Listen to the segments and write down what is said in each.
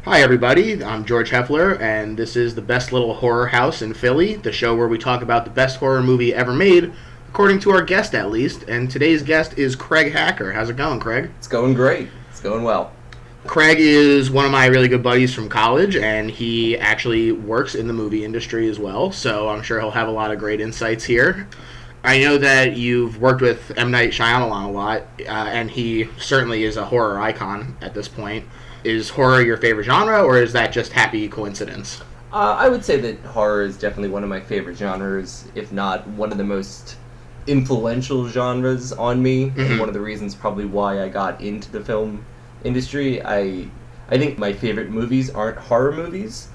Hi, everybody. I'm George Heffler, and this is the Best Little Horror House in Philly, the show where we talk about the best horror movie ever made, according to our guest at least. And today's guest is Craig Hacker. How's it going, Craig? It's going great. It's going well. Craig is one of my really good buddies from college, and he actually works in the movie industry as well, so I'm sure he'll have a lot of great insights here. I know that you've worked with M. Night Shyamalan a lot, and he certainly is a horror icon at this point. Is horror your favorite genre, or is that just happy coincidence? I would say that horror is definitely one of my favorite genres, if not one of the most influential genres on me, and one of the reasons probably why I got into the film industry. I think my favorite movies aren't horror movies,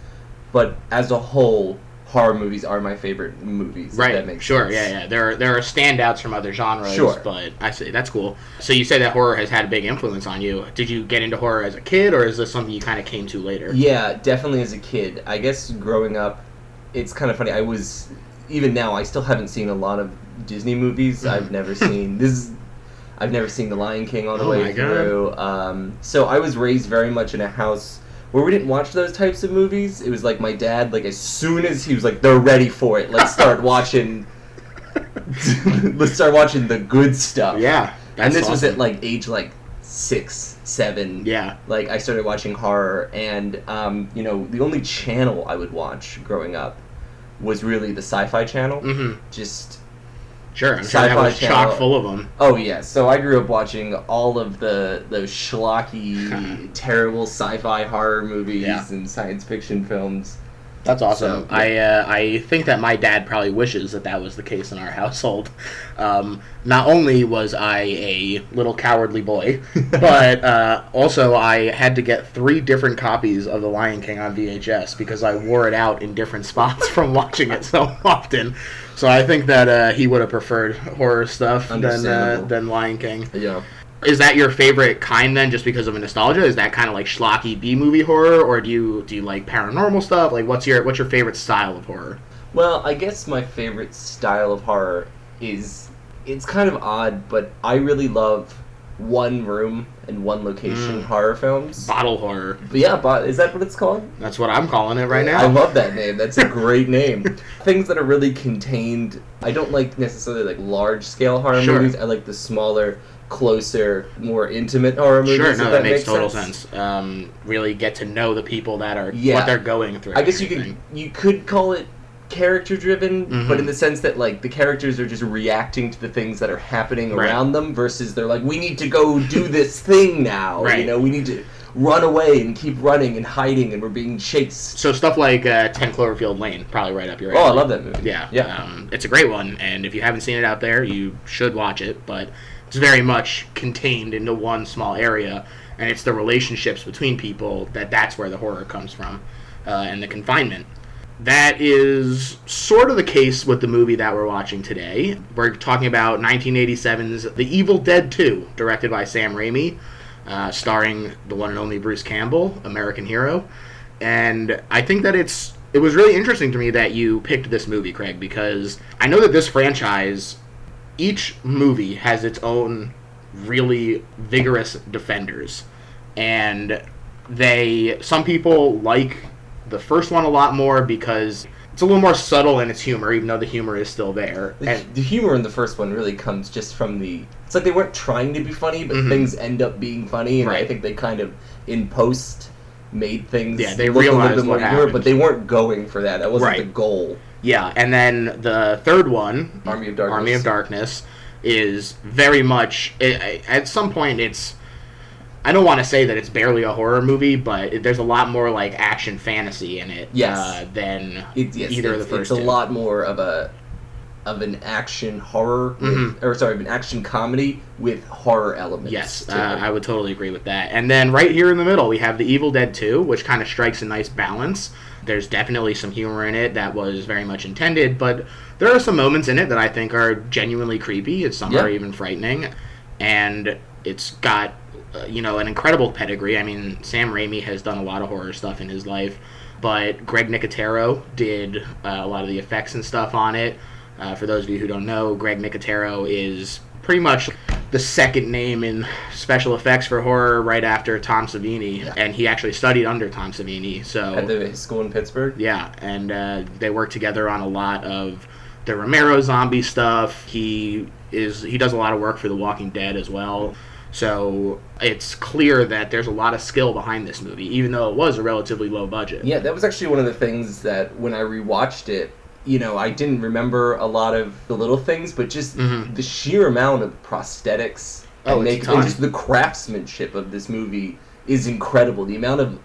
but as a whole, horror movies are my favorite movies. Right. If that makes Sure. sense. Yeah. There are standouts from other genres. Sure. But I see, that's cool. So you said that horror has had a big influence on you. Did you get into horror as a kid, or is this something you kind of came to later? Yeah, definitely as a kid. I guess growing up, it's kind of funny. Even now, I still haven't seen a lot of Disney movies. I've never seen The Lion King all the way through. So I was raised very much in a house where we didn't watch those types of movies. It was like my dad, like as soon as he was like, they're ready for it, let's start watching the good stuff. Yeah. And this awesome. was at like age like 6, 7. Yeah. Like I started watching horror, and the only channel I would watch growing up was really the Sci-Fi Channel. Just Sure, I'm sure that was chock full of them. Oh yeah, so I grew up watching all of those schlocky, terrible sci-fi horror movies and science fiction films. That's awesome. So, yeah. I think that my dad probably wishes that was the case in our household. Not only was I a little cowardly boy, but also I had to get 3 different copies of The Lion King on VHS because I wore it out in different spots from watching it so often. So I think that he would have preferred horror stuff than Lion King. Yeah. Is that your favorite kind then, just because of a nostalgia? Is that kind of like schlocky B-movie horror, or do you like paranormal stuff? Like, what's your favorite style of horror? Well, I guess my favorite style of horror it's kind of odd, but I really love one room and one location horror films. Bottle horror. But yeah, is that what it's called? That's what I'm calling it right now. I love that name. That's a great name. Things that are really contained. I don't like necessarily like large-scale horror movies. I like the smaller, closer, more intimate horror movies. Sure, no, that makes total sense. Really get to know the people that are what they're going through. I guess you could call it character driven, but in the sense that like the characters are just reacting to the things that are happening around them versus they're like, we need to go do this thing now. Right. We need to run away and keep running and hiding, and we're being chased. So stuff like 10 Cloverfield Lane, probably right up your alley. Oh, I love that movie. Yeah. It's a great one, and if you haven't seen it out there, you should watch it, but it's very much contained into one small area, and it's the relationships between people that's where the horror comes from, and the confinement. That is sort of the case with the movie that we're watching today. We're talking about 1987's The Evil Dead 2, directed by Sam Raimi, starring the one and only Bruce Campbell, American hero. And I think that it was really interesting to me that you picked this movie, Craig, because I know that this franchise, each movie has its own really vigorous defenders. And some people like the first one a lot more because it's a little more subtle in its humor, even though the humor is still there. The humor in the first one really comes just from it's like they weren't trying to be funny, but things end up being funny, and I think they kind of, in post, made things they look a realized little bit more what humor, happened. but they weren't going for that. That wasn't the goal. Yeah, and then the third one, Army of Darkness, is very much, at some point I don't want to say that it's barely a horror movie, but there's a lot more like action fantasy in it than either of the first two. It's a lot more of an action horror, an action comedy with horror elements. Yes, I would totally agree with that. And then right here in the middle, we have The Evil Dead 2, which kind of strikes a nice balance. There's definitely some humor in it that was very much intended, but there are some moments in it that I think are genuinely creepy. Some are even frightening. And it's got an incredible pedigree. I mean, Sam Raimi has done a lot of horror stuff in his life, but Greg Nicotero did a lot of the effects and stuff on it. For those of you who don't know, Greg Nicotero is pretty much the second name in special effects for horror right after Tom Savini, and he actually studied under Tom Savini. So at the school in Pittsburgh. Yeah, and they work together on a lot of the Romero zombie stuff. He does a lot of work for The Walking Dead as well. So it's clear that there's a lot of skill behind this movie, even though it was a relatively low budget. Yeah, that was actually one of the things that when I rewatched it, I didn't remember a lot of the little things, but just the sheer amount of prosthetics and just the craftsmanship of this movie is incredible. The amount of,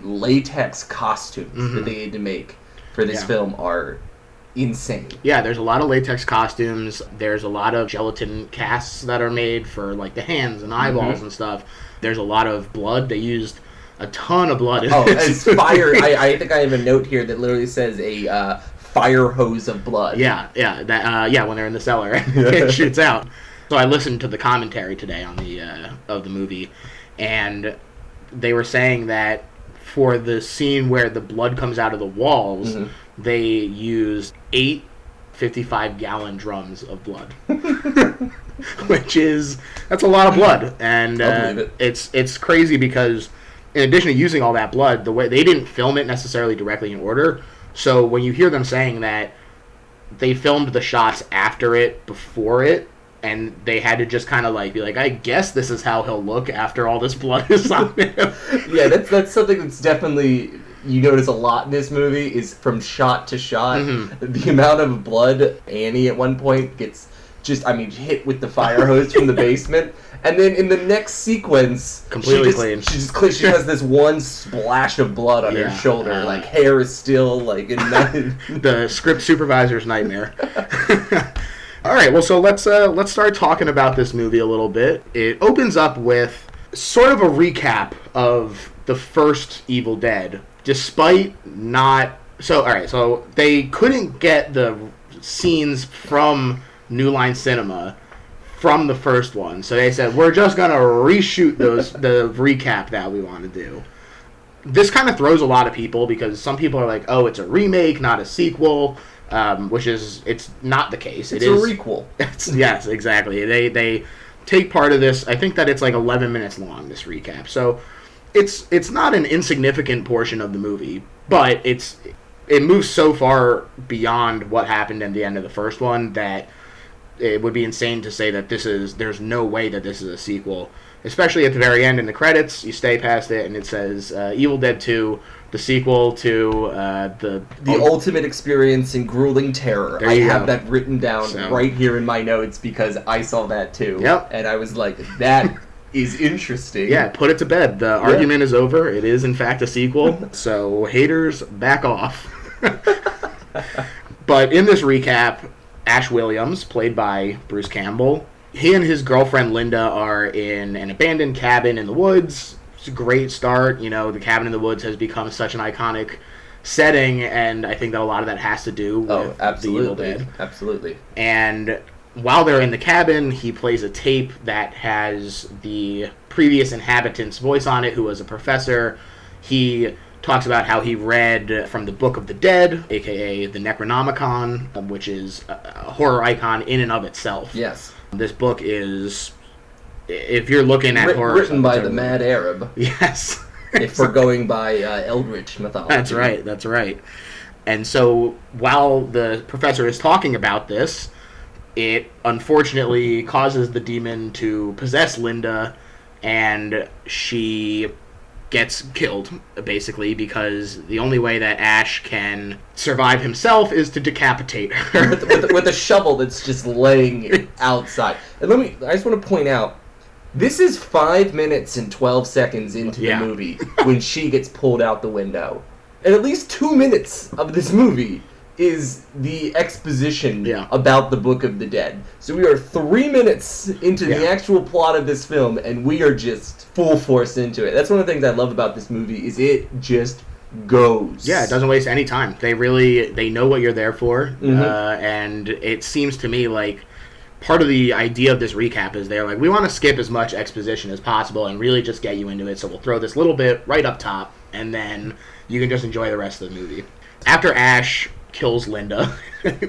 latex costumes that they had to make for this film are insane. Yeah, there's a lot of latex costumes. There's a lot of gelatin casts that are made for like the hands and eyeballs and stuff. There's a lot of blood. They used a ton of blood in this it's fire. I think I have a note here that literally says a fire hose of blood. Yeah, when they're in the cellar, it shoots out. So I listened to the commentary today on the movie, and they were saying that for the scene where the blood comes out of the walls, they used 8 55-gallon drums of blood, that's a lot of blood, and it's crazy because in addition to using all that blood, the way they didn't film it necessarily directly in order. So when you hear them saying that they filmed the shots after it, before it, and they had to just kind of like be like, I guess this is how he'll look after all this blood is on him. Yeah, that's something that's definitely you notice a lot in this movie is from shot to shot. The amount of blood Annie at one point gets hit with the fire hose from the basement. And then in the next sequence, completely clean. She has this one splash of blood on her shoulder. Like hair is still like in the script supervisor's nightmare. All right, well, so let's start talking about this movie a little bit. It opens up with sort of a recap of the first Evil Dead, despite not. So they couldn't get the scenes from New Line Cinema from the first one, so they said we're just gonna reshoot the recap that we want to do. This kind of throws a lot of people because some people are like, oh, it's a remake, not a sequel, it's not the case. It's a requel. Yes, exactly. They take part of this. I think that it's like 11 minutes long, this recap. So it's not an insignificant portion of the movie, but it moves so far beyond what happened at the end of the first one that it would be insane to say that there's no way that this is a sequel. Especially at the very end in the credits, you stay past it and it says Evil Dead 2, the sequel to the ultimate experience in grueling terror. I have that written down right here in my notes because I saw that too. Yep. And I was like, that is interesting. Yeah, put it to bed. The argument is over. It is in fact a sequel. So haters, back off. But in this recap, Ash Williams, played by Bruce Campbell, he and his girlfriend Linda are in an abandoned cabin in the woods. It's a great start. The cabin in the woods has become such an iconic setting, and I think that a lot of that has to do with the Evil Dead. Absolutely. And while they're in the cabin, he plays a tape that has the previous inhabitant's voice on it, who was a professor. He talks about how he read from the Book of the Dead, a.k.a. the Necronomicon, which is a horror icon in and of itself. Yes. This book is, if you're looking at horror... Written by the Mad Arab. Yes. If we're going by Eldritch mythology. That's right. And so, while the professor is talking about this, it unfortunately causes the demon to possess Linda, and she gets killed, basically, because the only way that Ash can survive himself is to decapitate her. with a shovel that's just laying outside. And I just want to point out, this is 5 minutes and 12 seconds into the movie when she gets pulled out the window. And at least 2 minutes of this movie is the exposition about the Book of the Dead. So we are 3 minutes into the actual plot of this film, and we are just full force into it. That's one of the things I love about this movie, is it just goes. Yeah, it doesn't waste any time. They know what you're there for, and it seems to me like part of the idea of this recap is they're like, we want to skip as much exposition as possible and really just get you into it, so we'll throw this little bit right up top, and then you can just enjoy the rest of the movie. After Ash kills Linda,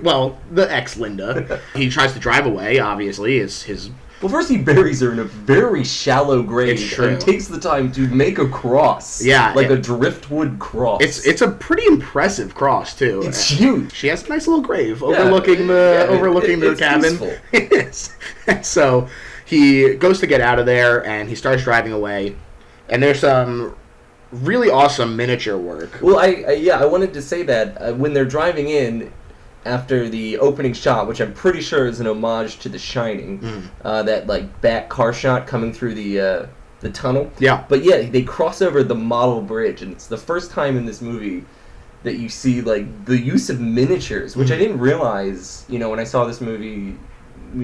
well, the ex-Linda, he tries to drive away, obviously. His Well, first he buries her in a very shallow grave and takes the time to make a cross. Yeah. Like a driftwood cross. It's a pretty impressive cross, too. It's huge. She has a nice little grave overlooking the cabin. It is. So he goes to get out of there, and he starts driving away. And there's some really awesome miniature work. Well, I wanted to say that when they're driving in, after the opening shot, which I'm pretty sure is an homage to The Shining, that like back car shot coming through the tunnel. Yeah. But yeah, they cross over the model bridge, and it's the first time in this movie that you see like the use of miniatures, which I didn't realize. When I saw this movie,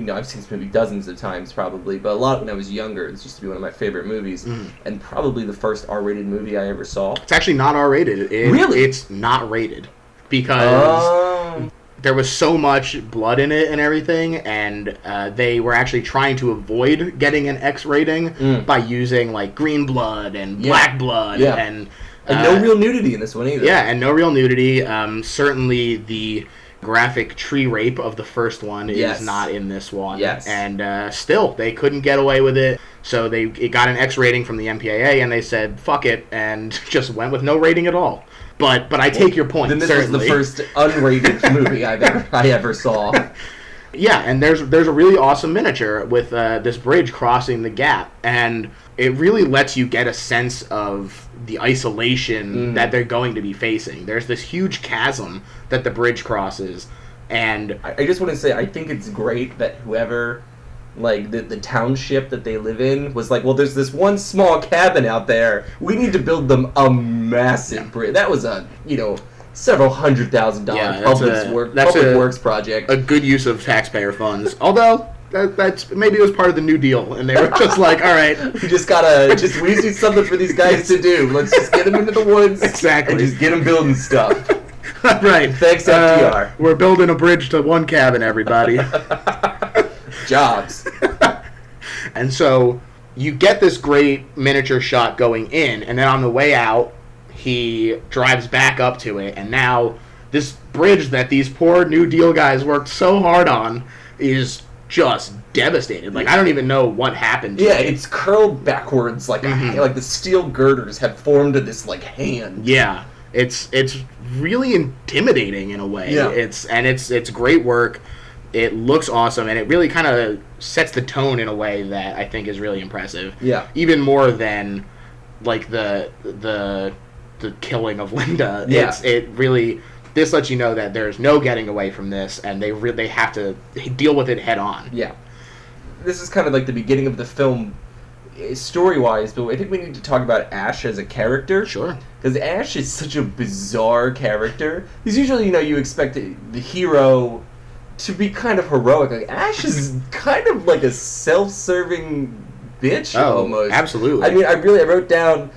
I've seen this movie dozens of times probably, but a lot when I was younger. It used to be one of my favorite movies, and probably the first R-rated movie I ever saw. It's actually not R-rated. Really? It's not rated because there was so much blood in it and everything, and they were actually trying to avoid getting an X rating by using like green blood and black blood and no real nudity in this one either. Yeah, and no real nudity. Certainly the graphic tree rape of the first one is not in this one. Yes. And still, they couldn't get away with it. So it got an X rating from the MPAA, and they said, fuck it, and just went with no rating at all. But I take your point, then this certainly. was the first unrated movie I ever saw. Yeah, and there's a really awesome miniature with this bridge crossing the gap, and it really lets you get a sense of the isolation that they're going to be facing. There's this huge chasm that the bridge crosses, and I just want to say, I think it's great that whoever, like, the township that they live in was like, well, there's this one small cabin out there. We need to build them a massive bridge. That was a, several $100,000 public works project. A good use of taxpayer funds. Although, that's maybe it was part of the New Deal, and they were just like, all right. We just need something for these guys to do. Let's just get them into the woods. Exactly. And just get them building stuff. Right. Thanks, FDR. We're building a bridge to one cabin, everybody. Jobs. And so you get this great miniature shot going in, and then on the way out, he drives back up to it, and now this bridge that these poor New Deal guys worked so hard on is just devastated. Like, I don't even know what happened to it. It's curled backwards, like like the steel girders have formed this like hand. Yeah, it's really intimidating in a way. Yeah. It's great work. It looks awesome, and it really kind of sets the tone in a way that I think is really impressive. Yeah, even more than like the killing of Linda. Yeah. This lets you know that there's no getting away from this, and they have to deal with it head on. Yeah. This is kind of like the beginning of the film, story-wise, but I think we need to talk about Ash as a character. Sure. Because Ash is such a bizarre character. Because usually, you expect the hero to be kind of heroic. Like, Ash is kind of like a self-serving bitch, almost. Absolutely. I mean, I wrote down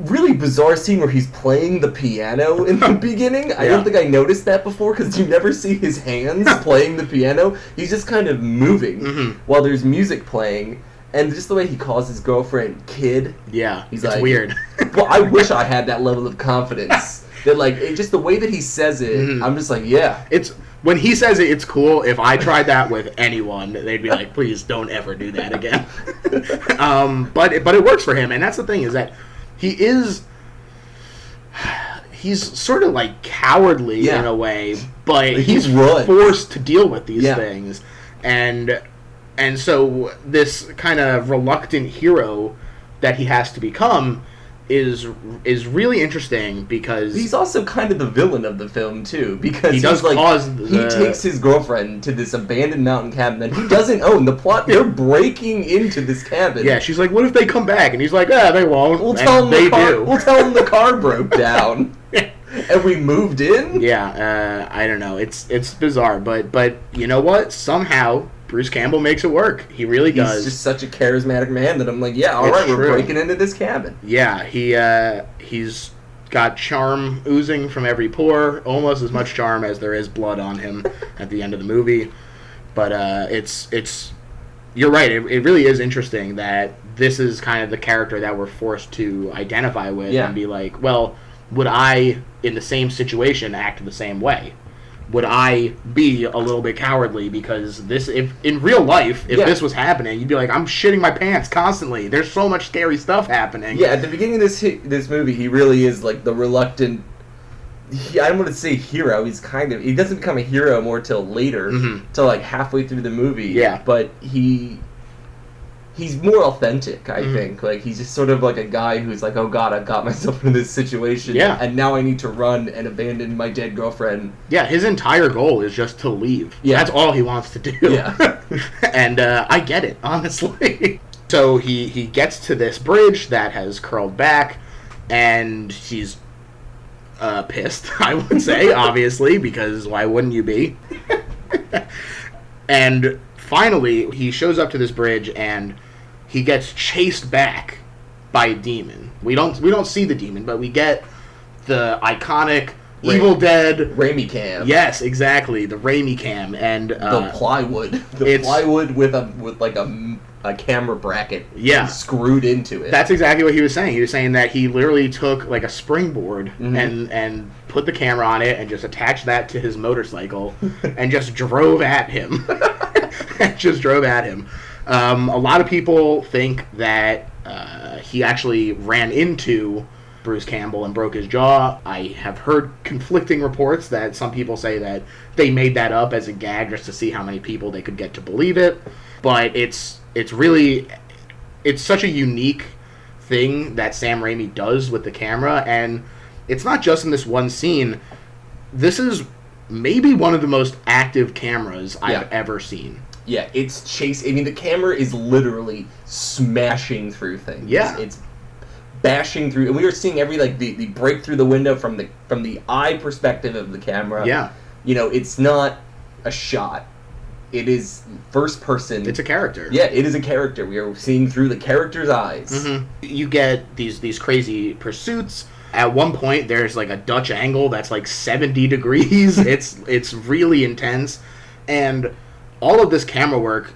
really bizarre scene where he's playing the piano in the beginning. I don't think I noticed that before because you never see his hands playing the piano. He's just kind of moving while there's music playing. And just the way he calls his girlfriend kid. Yeah, it's like, weird. Well, I wish I had that level of confidence. That just the way that he says it, I'm just like, yeah. When he says it, it's cool. If I tried that with anyone, they'd be like, please don't ever do that again. But it works for him, and that's the thing, is that he's sort of like cowardly in a way, but he's forced to deal with these things. And so this kind of reluctant hero that he has to become is really interesting because he's also kind of the villain of the film too, because he takes his girlfriend to this abandoned mountain cabin that he doesn't own. The plot, they're breaking into this cabin. Yeah, she's like, what if they come back? And he's like, they won't. We'll tell them the car broke down. And we moved in? Yeah, I don't know. It's bizarre, but you know what? Somehow Bruce Campbell makes it work. He really does. He's just such a charismatic man that I'm like, yeah, all right, we're breaking into this cabin. Yeah, he's got charm oozing from every pore, almost as much charm as there is blood on him at the end of the movie. But it's you're right. It really is interesting that this is kind of the character that we're forced to identify with and be like, well, would I, in the same situation, act the same way? would I be a little bit cowardly, because this, if in real life, if this was happening, you'd be like, I'm shitting my pants constantly. There's so much scary stuff happening. Yeah, at the beginning of this movie, he really is like the reluctant. I don't want to say hero. He doesn't become a hero more till later, till like halfway through the movie. Yeah, but he's more authentic, I think. Like, he's just sort of like a guy who's like, oh god, I've got myself in this situation, and now I need to run and abandon my dead girlfriend. Yeah, his entire goal is just to leave. Yeah. That's all he wants to do. Yeah. And I get it, honestly. So he gets to this bridge that has curled back, and he's pissed, I would say, obviously, because why wouldn't you be? And finally, he shows up to this bridge, and he gets chased back by a demon. We don't see the demon, but we get the iconic Evil Dead Raimi cam. Yes, exactly, the Raimi cam, and the plywood, with a camera bracket, screwed into it. That's exactly what he was saying. He was saying that he literally took like a springboard and put the camera on it and just attached that to his motorcycle and just drove at him. A lot of people think that he actually ran into Bruce Campbell and broke his jaw. I have heard conflicting reports that some people say that they made that up as a gag just to see how many people they could get to believe it. But it's such a unique thing that Sam Raimi does with the camera, and it's not just in this one scene. This is maybe one of the most active cameras I've ever seen. Yeah, it's chase. I mean, the camera is literally smashing through things. Yeah, it's bashing through, and we are seeing every the break through the window from the eye perspective of the camera. Yeah, you know, it's not a shot. It is first person. It's a character. Yeah, it is a character. We are seeing through the character's eyes. Mm-hmm. You get these crazy pursuits. At one point, there's like a Dutch angle that's like 70 degrees. It's really intense, and all of this camera work,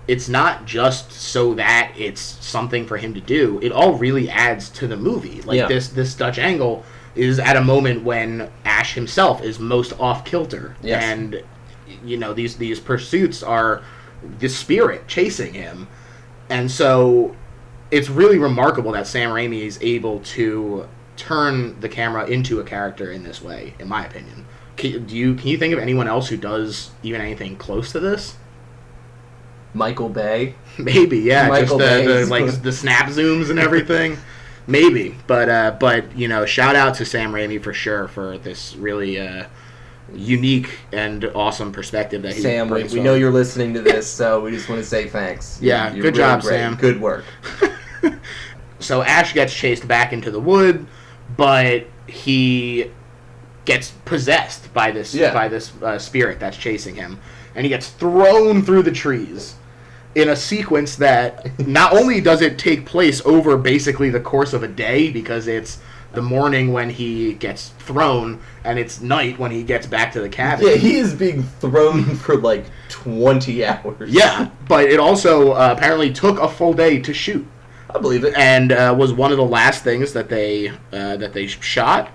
it's not just so that it's something for him to do. It all really adds to the movie. Like this Dutch angle is at a moment when Ash himself is most off kilter, and you know these pursuits are the spirit chasing him, and so it's really remarkable that Sam Raimi is able to turn the camera into a character in this way, in my opinion. Can you think of anyone else who does even anything close to this? Michael Bay? Maybe, yeah. Michael just the snap zooms and everything. Maybe, but you know, shout out to Sam Raimi for sure for this really unique and awesome perspective that he Sam, brings. We know you're listening to this, so we just want to say thanks. Yeah, you're good really job, great. Sam. Good work. So Ash gets chased back into the wood, but he gets possessed by this spirit that's chasing him, and he gets thrown through the trees in a sequence that not only does it take place over basically the course of a day, because it's the morning when he gets thrown and it's night when he gets back to the cabin. Yeah, he is being thrown for like 20 hours. Yeah, but it also apparently took a full day to shoot. I believe it. And was one of the last things that they shot.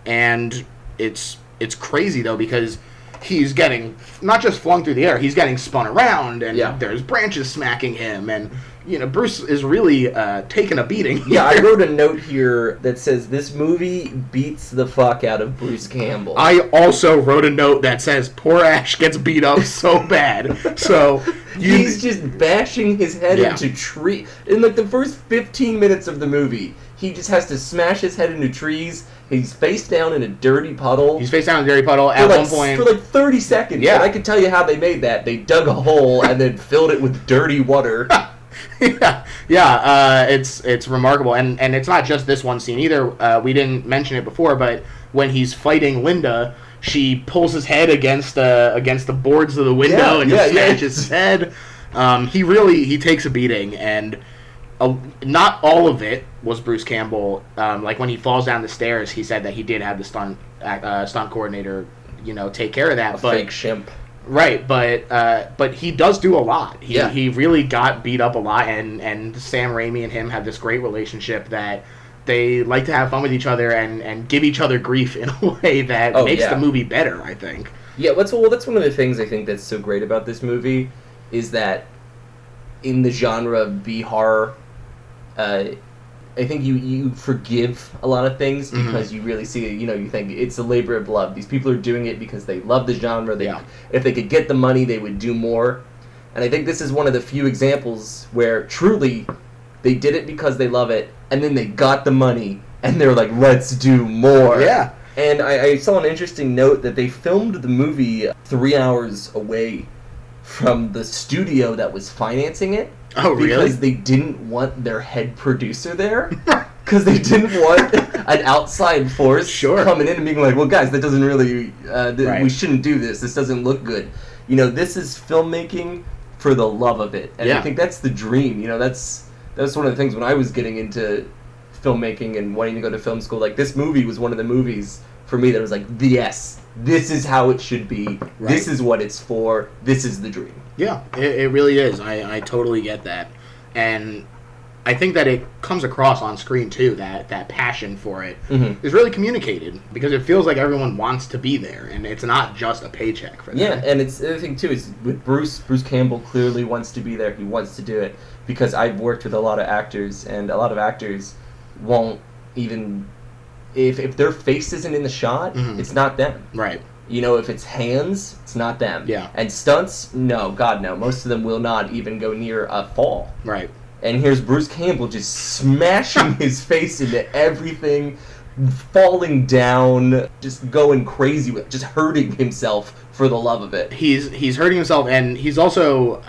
And it's crazy though, because he's getting not just flung through the air, he's getting spun around, and there's branches smacking him, and you know Bruce is really taking a beating. Yeah, I wrote a note here that says this movie beats the fuck out of Bruce Campbell. I also wrote a note that says poor Ash gets beat up so bad. So he's just bashing his head into tree in like the first 15 minutes of the movie. He just has to smash his head into trees. He's face down in a dirty puddle. At one point. For like 30 seconds. Yeah. And I can tell you how they made that. They dug a hole and then filled it with dirty water. It's remarkable. And it's not just this one scene either. We didn't mention it before, but when he's fighting Linda, she pulls his head against the boards of the window and just smashes his head. He takes a beating, and not all of it was Bruce Campbell. Like when he falls down the stairs, he said that he did have the stunt coordinator, take care of that. Fake shimp. Right, but he does do a lot. He really got beat up a lot, and Sam Raimi and him have this great relationship that they like to have fun with each other and give each other grief in a way that makes the movie better, I think. Yeah, that's one of the things I think that's so great about this movie is that in the genre of B-horror, I think you forgive a lot of things because you really see it. You think it's a labor of love. These people are doing it because they love the genre. If they could get the money, they would do more. And I think this is one of the few examples where truly they did it because they love it, and then they got the money, and they're like, let's do more. Yeah. And I saw an interesting note that they filmed the movie 3 hours away from the studio that was financing it. Oh, really? Because they didn't want their head producer there. Because they didn't want an outside force coming in and being like, well, guys, that doesn't really... we shouldn't do this. This doesn't look good. This is filmmaking for the love of it. And I think that's the dream. That's one of the things when I was getting into filmmaking and wanting to go to film school. Like, this movie was one of the movies for me that was like, yes, this is how it should be. Right. This is what it's for. This is the dream. Yeah, it really is. I totally get that. And I think that it comes across on screen, too, that passion for it is really communicated because it feels like everyone wants to be there, and it's not just a paycheck for them. Yeah, and it's the other thing, too, is with Bruce Campbell clearly wants to be there. He wants to do it because I've worked with a lot of actors, and a lot of actors won't even... If their face isn't in the shot, it's not them. Right. If it's hands, it's not them. Yeah. And stunts, no, God, no. Most of them will not even go near a fall. Right. And here's Bruce Campbell just smashing his face into everything, falling down, just going crazy with, just hurting himself for the love of it. He's hurting himself, and he's also...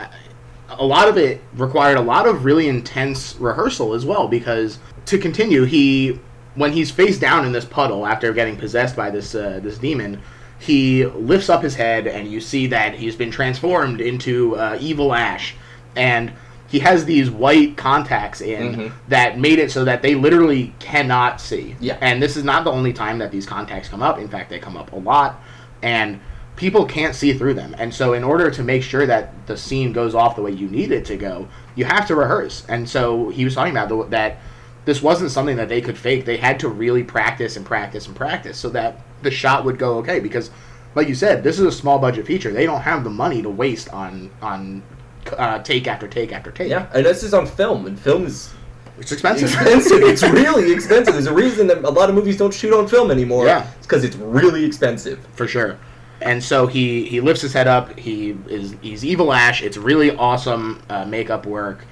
A lot of it required a lot of really intense rehearsal as well, because to continue, when he's face down in this puddle after getting possessed by this demon, he lifts up his head, and you see that he's been transformed into evil Ash, and he has these white contacts in that made it so that they literally cannot see. Yeah. And this is not the only time that these contacts come up. In fact, they come up a lot, and people can't see through them. And so in order to make sure that the scene goes off the way you need it to go, you have to rehearse. And so he was talking about that this wasn't something that they could fake. They had to really practice and practice and practice so that the shot would go okay. Because, like you said, this is a small budget feature. They don't have the money to waste on take after take after take. Yeah, and this is on film, and film is... It's expensive. It's really expensive. There's a reason that a lot of movies don't shoot on film anymore. Yeah. It's because it's really expensive. For sure. And so he lifts his head up. He's evil Ash. It's really awesome makeup work.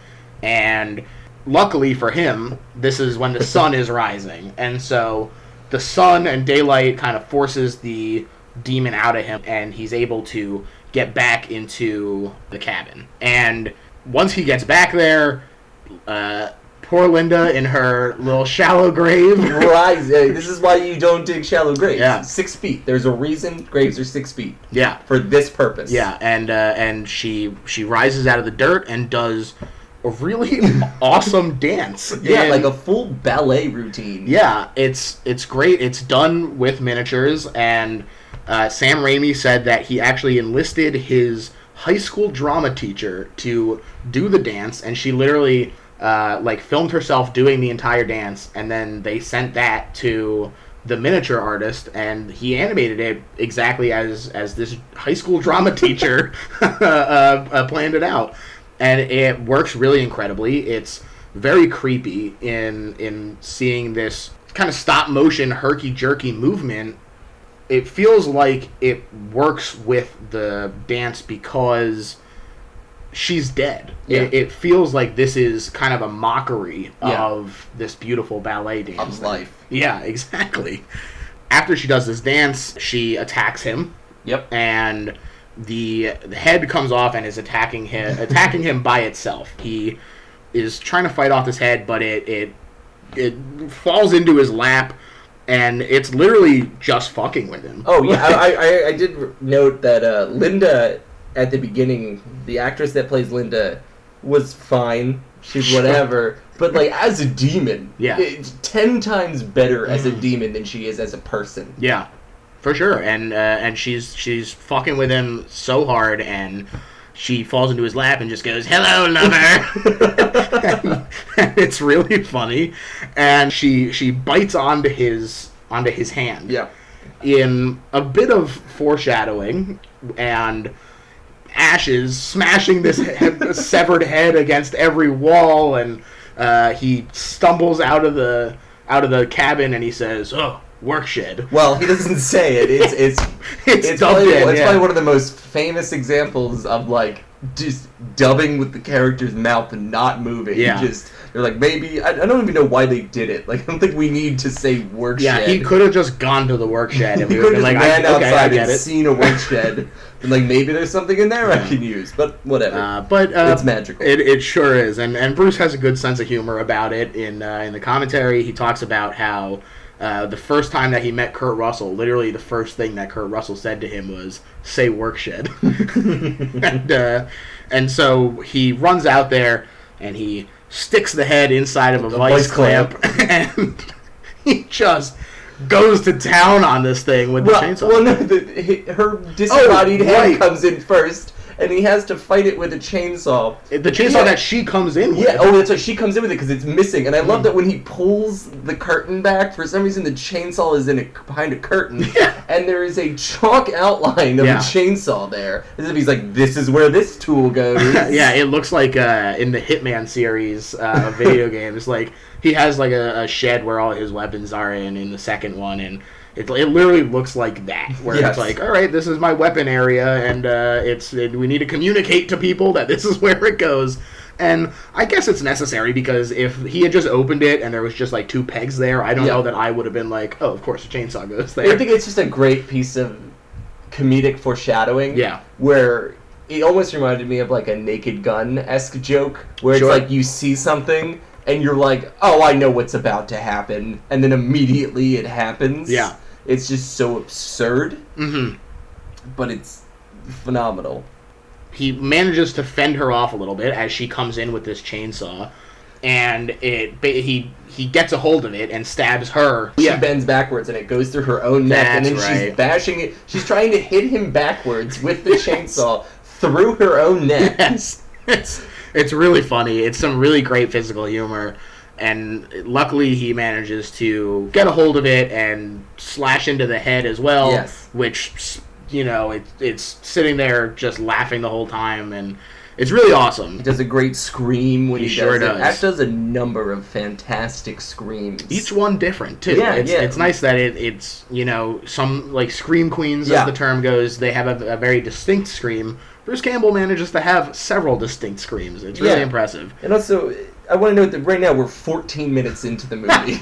And luckily for him, this is when the sun is rising. And so the sun and daylight kind of forces the demon out of him, and he's able to get back into the cabin. And once he gets back there, poor Linda in her little shallow grave. Right. This is why you don't dig shallow graves. Yeah. 6 feet. There's a reason graves are 6 feet. Yeah. For this purpose. Yeah, and she rises out of the dirt and does a really awesome dance. Yeah, like a full ballet routine. Yeah, it's great. It's done with miniatures, and Sam Raimi said that he actually enlisted his high school drama teacher to do the dance, and she literally filmed herself doing the entire dance, and then they sent that to the miniature artist, and he animated it exactly as this high school drama teacher planned it out. And it works really incredibly. It's very creepy in seeing this kind of stop motion herky jerky movement. It feels like it works with the dance because she's dead. Yeah. It feels like this is kind of a mockery of this beautiful ballet dance. Of life. Yeah, exactly. After she does this dance, she attacks him. Yep. And the head comes off and is attacking him by itself. He is trying to fight off this head, but it falls into his lap, and it's literally just fucking with him. Oh yeah, I did note that Linda at the beginning, the actress that plays Linda, was fine. She's whatever. But like as a demon, it's 10 times better as a demon than she is as a person. Yeah. For sure, and she's fucking with him so hard, and she falls into his lap and just goes, "Hello, lover," and it's really funny. And she bites onto his hand, in a bit of foreshadowing, and Ash is smashing this severed head against every wall, and he stumbles out of the cabin, and he says, "Oh, work shed." Well, he doesn't say it. It's probably one of the most famous examples of like just dubbing with the character's mouth and not moving. Yeah. They're like, maybe I don't even know why they did it. Like, I don't think we need to say work shed. Yeah, he could have just gone to the work shed and we would have been like, ran outside and it. seen a work shed. And like, maybe there's something in there I can use, but whatever. It's magical. It sure is, and Bruce has a good sense of humor about it. In the commentary, he talks about how the first time that he met Kurt Russell, literally the first thing that Kurt Russell said to him was, "Say work shed," and so he runs out there and he sticks the head inside of a vice clamp, and he just goes to town on this thing with the chainsaw. Well, no, her disembodied hand comes in first, and he has to fight it with a chainsaw. The chainsaw that she comes in with. Yeah, that's right. She comes in with it because it's missing. And I love that when he pulls the curtain back, for some reason the chainsaw is behind a curtain, and there is a chalk outline of a chainsaw there. As if he's like, this is where this tool goes. Yeah, it looks like in the Hitman series of video games, like he has like a shed where all his weapons are in the second one, and it literally looks like that, where it's like, all right, this is my weapon area, and we need to communicate to people that this is where it goes. And I guess it's necessary, because if he had just opened it and there was just like two pegs there, I don't know that I would have been like, oh, of course the chainsaw goes there. I think it's just a great piece of comedic foreshadowing. Yeah. Where it almost reminded me of like a Naked Gun-esque joke, where it's like you see something and you're like, oh, I know what's about to happen, and then immediately it happens. Yeah. It's just so absurd, but it's phenomenal. He manages to fend her off a little bit as she comes in with this chainsaw, and he gets a hold of it and stabs her. She bends backwards, and it goes through her own neck, and then she's bashing it. She's trying to hit him backwards with the chainsaw through her own neck. Yes. It's really funny. It's some really great physical humor. And luckily he manages to get a hold of it and slash into the head as well. Yes. Which, it's sitting there just laughing the whole time. And it's really awesome. He does a great scream when he sure does it. does. Ash does a number of fantastic screams. Each one different, too. Yeah, it's nice that it's, some, like, scream queens, as the term goes, they have a very distinct scream. Bruce Campbell manages to have several distinct screams. It's really impressive. And also, I want to note that right now we're 14 minutes into the movie.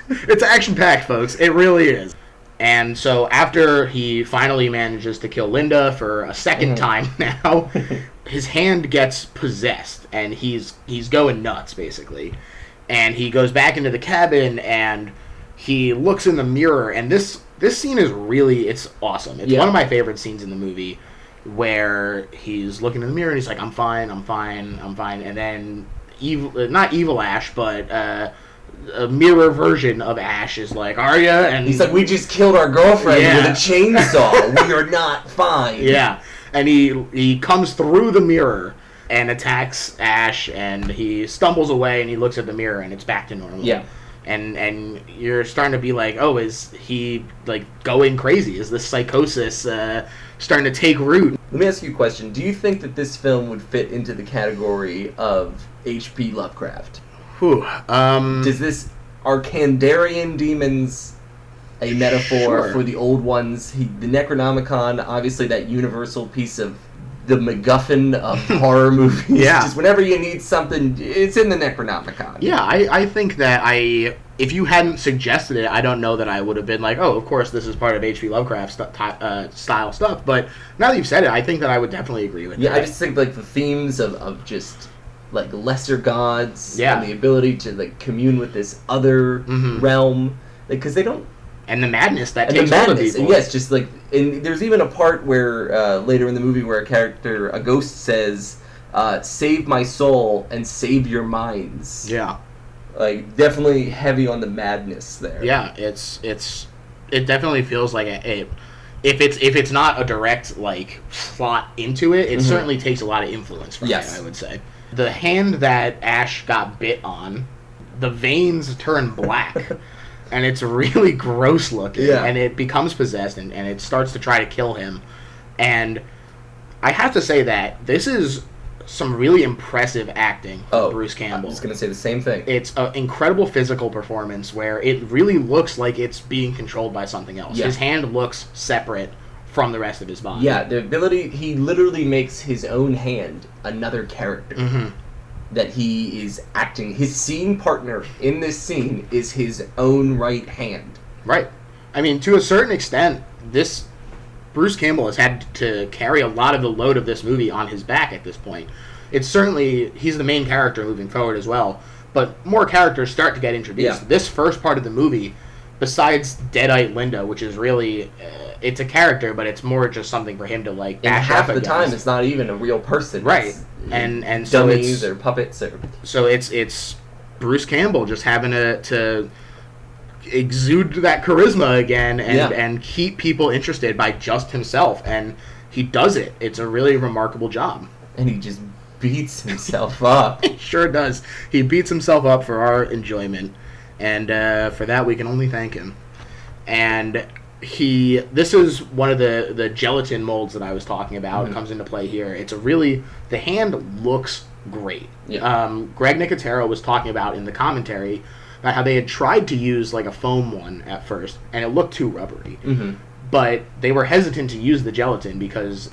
It's action-packed, folks. It really is. And so after he finally manages to kill Linda for a second time now, his hand gets possessed, and he's going nuts, basically. And he goes back into the cabin, and he looks in the mirror, and this scene is it's awesome. It's one of my favorite scenes in the movie, where he's looking in the mirror and he's like, I'm fine. And then, not evil Ash, but a mirror version of Ash is like, are ya? And he's like, we just killed our girlfriend with a chainsaw. We are not fine. Yeah. And he comes through the mirror and attacks Ash, and he stumbles away, and he looks at the mirror, and it's back to normal. Yeah. And you're starting to be like, oh, is he, like, going crazy? Is this psychosis starting to take root? Let me ask you a question. Do you think that this film would fit into the category of H.P. Lovecraft? Are Kandarian demons a metaphor for the old ones? The Necronomicon, obviously that universal piece of the MacGuffin of horror movies. Yeah. Just whenever you need something, it's in the Necronomicon. Yeah, I think that if you hadn't suggested it, I don't know that I would have been like, oh, of course, this is part of H.P. Lovecraft style stuff. But now that you've said it, I think that I would definitely agree with that. Yeah, I just think, like, the themes of just, like, lesser gods and the ability to, like, commune with this other realm. Because they don't... And the madness that takes hold of people. And yes, just like... And there's even a part where, later in the movie, where a ghost says, save my soul and save your minds. Yeah. Like, definitely heavy on the madness there. Yeah, it definitely feels like if it's not a direct, like, plot into it, it certainly takes a lot of influence from it, I would say. The hand that Ash got bit on, the veins turn black. and it's really gross looking. Yeah. And it becomes possessed, and it starts to try to kill him. And I have to say that this is some really impressive acting from Bruce Campbell. I was going to say the same thing. It's an incredible physical performance where it really looks like it's being controlled by something else. His hand looks separate from the rest of his body. Yeah, the ability, he literally makes his own hand another character that he is acting. His scene partner in this scene is his own right hand. Right. I mean, to a certain extent, Bruce Campbell has had to carry a lot of the load of this movie on his back at this point. It's certainly, he's the main character moving forward as well, but more characters start to get introduced. Yeah. This first part of the movie, besides Deadite Linda, which is really, it's a character, but it's more just something for him to like bash half up the against. time it's not even a real person. Right. It's And so dummies or puppets. So it's Bruce Campbell just having to exude that charisma again and keep people interested by just himself, and he does it. It's a really remarkable job. And he just beats himself up. He sure does. He beats himself up for our enjoyment, and for that we can only thank him. And this is one of the gelatin molds that I was talking about. It comes into play here. It's the hand looks great. Yeah. Greg Nicotero was talking about in the commentary about how they had tried to use like a foam one at first, and it looked too rubbery. But they were hesitant to use the gelatin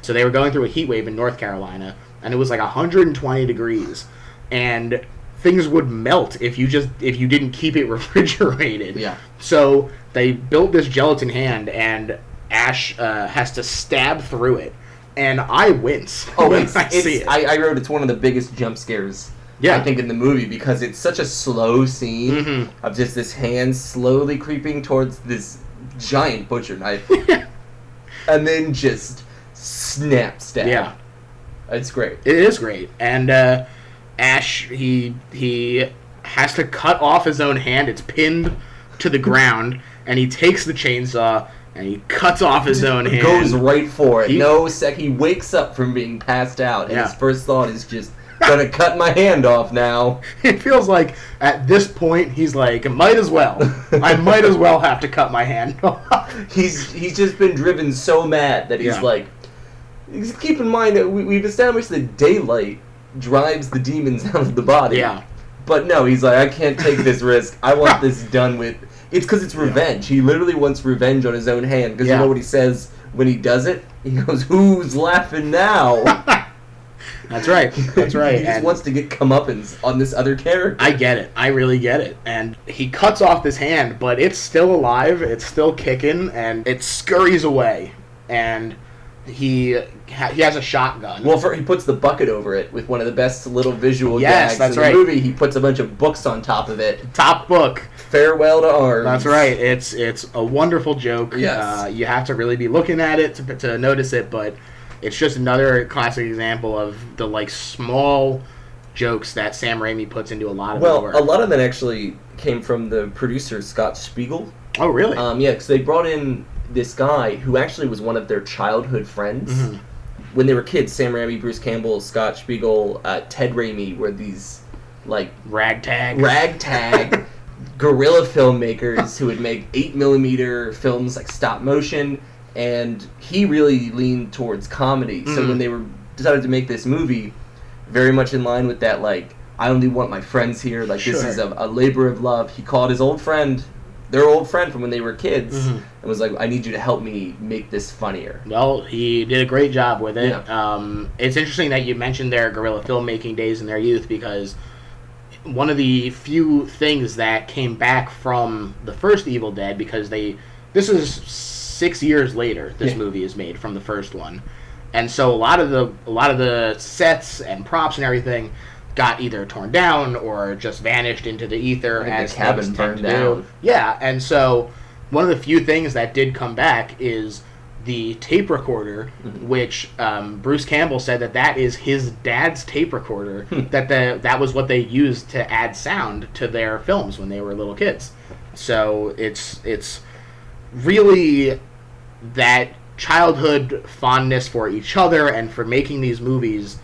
so they were going through a heat wave in North Carolina, and it was like 120 degrees, and things would melt if you didn't keep it refrigerated. Yeah. So they built this gelatin hand, and Ash has to stab through it, and I wince when I see it. I wrote it's one of the biggest jump scares. Yeah. I think in the movie, because it's such a slow scene of just this hand slowly creeping towards this giant butcher knife, and then just snap stab. Yeah, it's great. It is great, and Ash he has to cut off his own hand. It's pinned to the ground, and he takes the chainsaw and he cuts off his own hand. Goes right for it. He wakes up from being passed out, and his first thought is just, gonna cut my hand off now. It feels like at this point he's like, might as well. I might as well have to cut my hand off. He's just been driven so mad that he's like, keep in mind that we've established that daylight drives the demons out of the body. Yeah. But no, he's like, I can't take this risk. I want this done with. It's because it's revenge. He literally wants revenge on his own hand. Because you know what he says when he does it? He goes, "Who's laughing now?" That's right. That's right. He just wants to get comeuppance on this other character. I get it. I really get it. And he cuts off this hand, but it's still alive. It's still kicking, and it scurries away. And he has a shotgun. Well, he puts the bucket over it with one of the best little visual gags in the movie. He puts a bunch of books on top of it. Top book. Farewell to Arms. That's right. It's a wonderful joke. Yes. You have to really be looking at it to notice it, but it's just another classic example of the small jokes that Sam Raimi puts into a lot of his work. Well, a lot of that actually came from the producer Scott Spiegel. Oh, really? Yeah, because they brought in this guy who actually was one of their childhood friends. When they were kids, Sam Raimi, Bruce Campbell, Scott Spiegel, Ted Raimi were these ragtag guerrilla filmmakers who would make 8mm films like stop motion, and he really leaned towards comedy. So when they decided to make this movie, very much in line with that, I only want my friends here, this is a labor of love, he called his old friend, their old friend from when they were kids, and was like, I need you to help me make this funnier. Well, he did a great job with it. Yeah. It's interesting that you mentioned their guerrilla filmmaking days in their youth, because one of the few things that came back from the first Evil Dead, because this is 6 years later this movie is made from the first one, and so a lot of the sets and props and everything got either torn down or just vanished into the ether, as the cabin burned down. Yeah, and so one of the few things that did come back is the tape recorder, which Bruce Campbell said that is his dad's tape recorder. that was what they used to add sound to their films when they were little kids. So it's really that childhood fondness for each other and for making these movies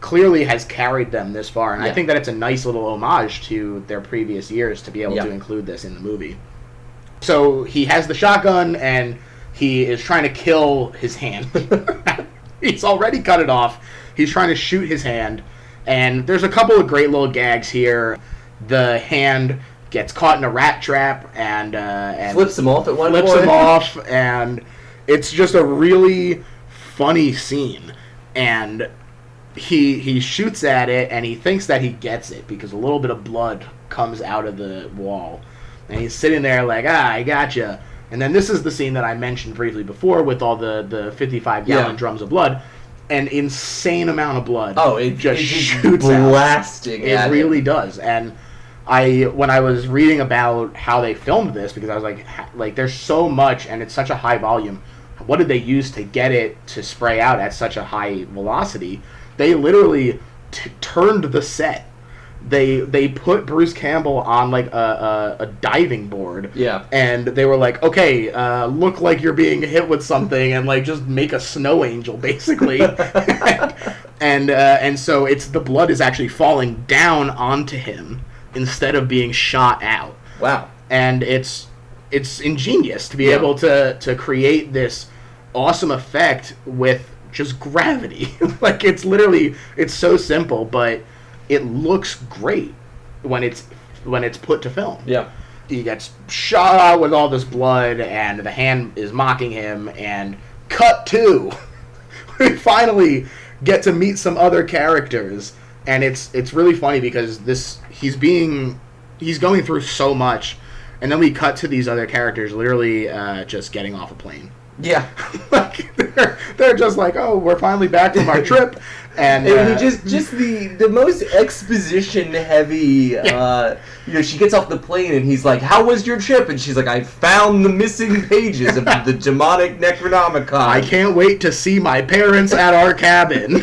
clearly has carried them this far, and I think that it's a nice little homage to their previous years to be able to include this in the movie. So he has the shotgun, and he is trying to kill his hand. He's already cut it off. He's trying to shoot his hand, and there's a couple of great little gags here. The hand gets caught in a rat trap and flips him off at one point. Flips him off, and it's just a really funny scene. And he shoots at it, and he thinks that he gets it because a little bit of blood comes out of the wall. And he's sitting there like, I gotcha. And then this is the scene that I mentioned briefly before with all the 55-gallon drums of blood. An insane amount of blood. Oh, it just shoots blasting out. It really does. And when I was reading about how they filmed this, because I was like, there's so much, and it's such a high volume. What did they use to get it to spray out at such a high velocity? They literally turned the set. They put Bruce Campbell on like a diving board. Yeah. And they were like, okay, look like you're being hit with something, and like just make a snow angel basically. and so the blood is actually falling down onto him instead of being shot out. Wow. And it's ingenious to be able to create this awesome effect with just gravity. Like it's so simple, but it looks great when it's put to film. Yeah. He gets shot out with all this blood, and the hand is mocking him, and cut to we finally get to meet some other characters, and it's really funny because he's going through so much, and then we cut to these other characters literally just getting off a plane. Yeah. Like they're just like, oh, we're finally back from our trip. And just the most exposition heavy. She gets off the plane and he's like, "How was your trip?" And she's like, "I found the missing pages of the demonic Necronomicon. I can't wait to see my parents at our cabin."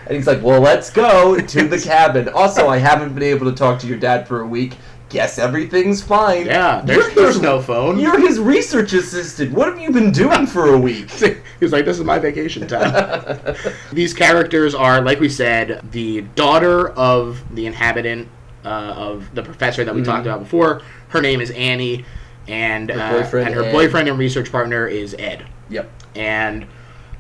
And he's like, "Well, let's go to the cabin. Also, I haven't been able to talk to your dad for a week. Guess everything's fine." Yeah, there's no phone. You're his research assistant. What have you been doing for a week? He's like, this is my vacation time. These characters are, like we said, the daughter of the inhabitant of the professor that we talked about before. Her name is Annie, and her boyfriend and research partner is Ed. Yep. And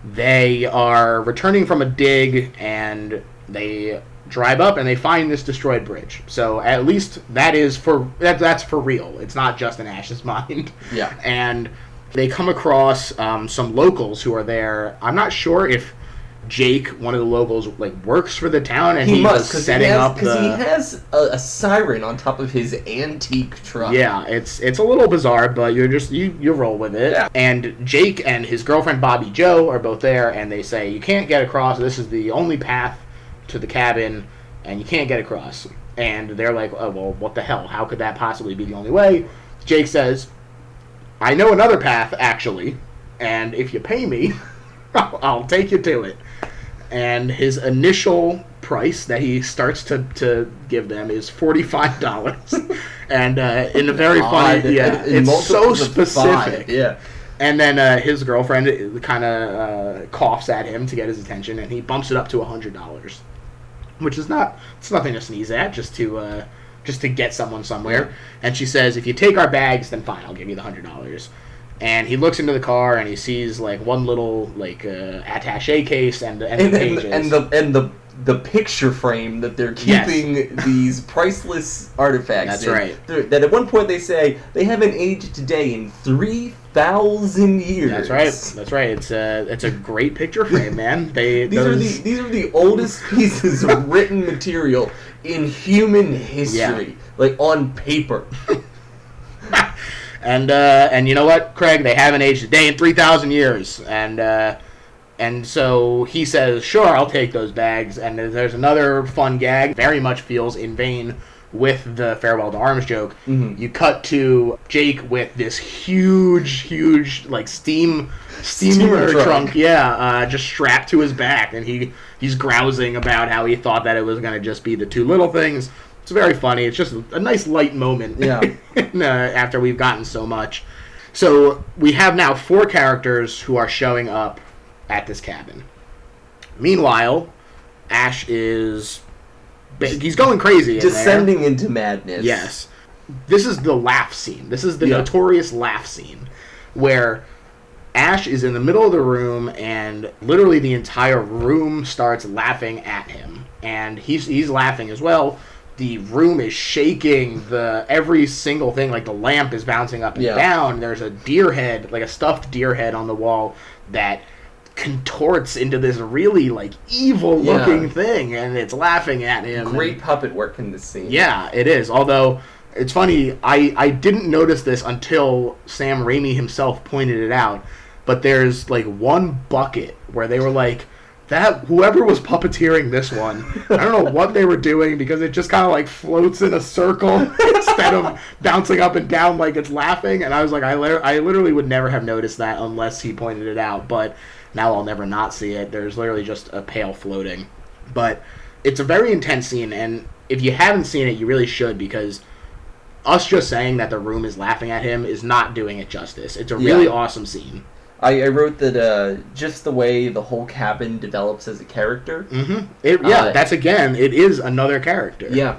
they are returning from a dig, and they drive up and they find this destroyed bridge. So at least that's for real. It's not just in Ash's mind. Yeah. And they come across some locals who are there. I'm not sure if Jake, one of the locals, like works for the town, and he was setting up because he has a siren on top of his antique truck. Yeah, it's a little bizarre, but you roll with it. Yeah. And Jake and his girlfriend Bobby Joe are both there, and they say you can't get across. This is the only path to the cabin, and you can't get across. And they're like, oh, well, what the hell? How could that possibly be the only way? Jake says, I know another path, actually, and if you pay me, I'll take you to it. And his initial price that he starts to give them is $45. And in a very funny, it's so specific. Yeah. And then his girlfriend kind of coughs at him to get his attention, and he bumps it up to $100, which is it's nothing to sneeze at, just to get someone somewhere. And she says, if you take our bags, then fine, I'll give you the $100. And he looks into the car and he sees like one little like attaché case and the pages and the picture frame that they're keeping these priceless artifacts. That's right. That at one point they say they haven't aged today in 3,000 years. That's right. It's a great picture frame, man. These are the oldest pieces of written material in human history, like on paper. And you know what, Craig? They haven't aged a day in 3,000 years. And so he says, sure, I'll take those bags. And there's another fun gag, very much feels in vein with the farewell to arms joke. Mm-hmm. You cut to Jake with this huge like steamer trunk, just strapped to his back, and he's grousing about how he thought that it was going to just be the two little things. It's very funny. It's just a nice light moment. Yeah. After we've gotten so much. So we have now 4 characters who are showing up at this cabin. Meanwhile, Ash he's going crazy. Descending into madness. Yes. this is the laugh scene. This is the notorious laugh scene where Ash is in the middle of the room and literally the entire room starts laughing at him. And he's laughing as well. The room is shaking. Every single thing, like the lamp is bouncing up and down. There's a deer head, like a stuffed deer head on the wall that contorts into this really like evil looking thing, and it's laughing at him. Great puppet work in this scene. Yeah, it is. Although it's funny, I didn't notice this until Sam Raimi himself pointed it out. But there's like one bucket where they were like, that whoever was puppeteering this one, I don't know what they were doing, because it just kind of like floats in a circle instead of bouncing up and down like it's laughing. And I was like, I literally would never have noticed that unless he pointed it out. But now I'll never not see it. There's literally just a pail floating. But it's a very intense scene, and if you haven't seen it, you really should, because us just saying that the room is laughing at him is not doing it justice. It's a really awesome scene. I wrote that just the way the whole cabin develops as a character. Mm-hmm. That's again, it is another character. Yeah.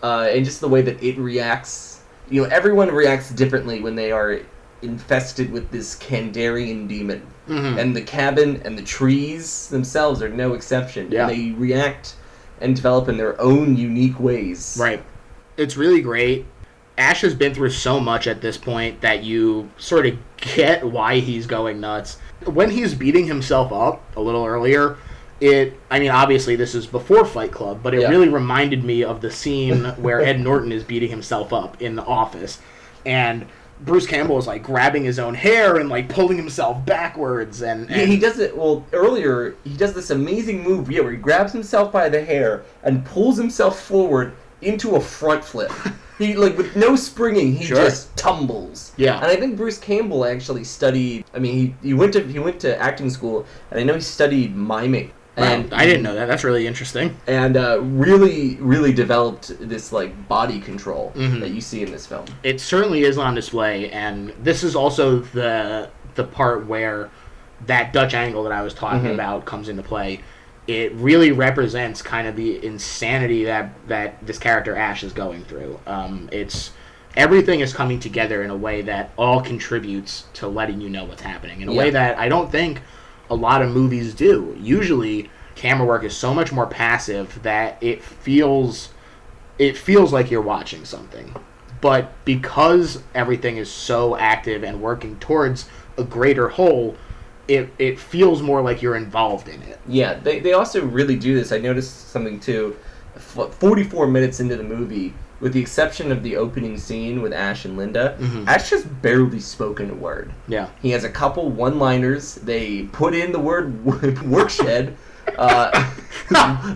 And just the way that it reacts. You know, everyone reacts differently when they are infested with this Kandarian demon. Mm-hmm. And the cabin and the trees themselves are no exception. Yeah. And they react and develop in their own unique ways. Right. It's really great. Ash has been through so much at this point that you sort of get why he's going nuts. When he's beating himself up a little earlier, obviously this is before Fight Club, but it really reminded me of the scene where Ed Norton is beating himself up in The Office. And Bruce Campbell is like grabbing his own hair and like pulling himself backwards. And he does it, earlier, he does this amazing move where he grabs himself by the hair and pulls himself forward into a front flip. He, like, with no springing, he just tumbles. Yeah. And I think Bruce Campbell actually studied, he went to acting school, and I know he studied miming. And I didn't know that. That's really interesting. And really, really developed this, like, body control that you see in this film. It certainly is on display, and this is also the part where that Dutch angle that I was talking about comes into play. It really represents kind of the insanity that this character Ash is going through. Everything is coming together in a way that all contributes to letting you know what's happening, in a way that I don't think a lot of movies do. Usually, camera work is so much more passive that it feels like you're watching something. But because everything is so active and working towards a greater whole, it feels more like you're involved in it. Yeah, they also really do this. I noticed something too. 44 minutes into the movie, with the exception of the opening scene with Ash and Linda, Ash has barely spoken a word. Yeah. He has a couple one-liners. They put in the word workshed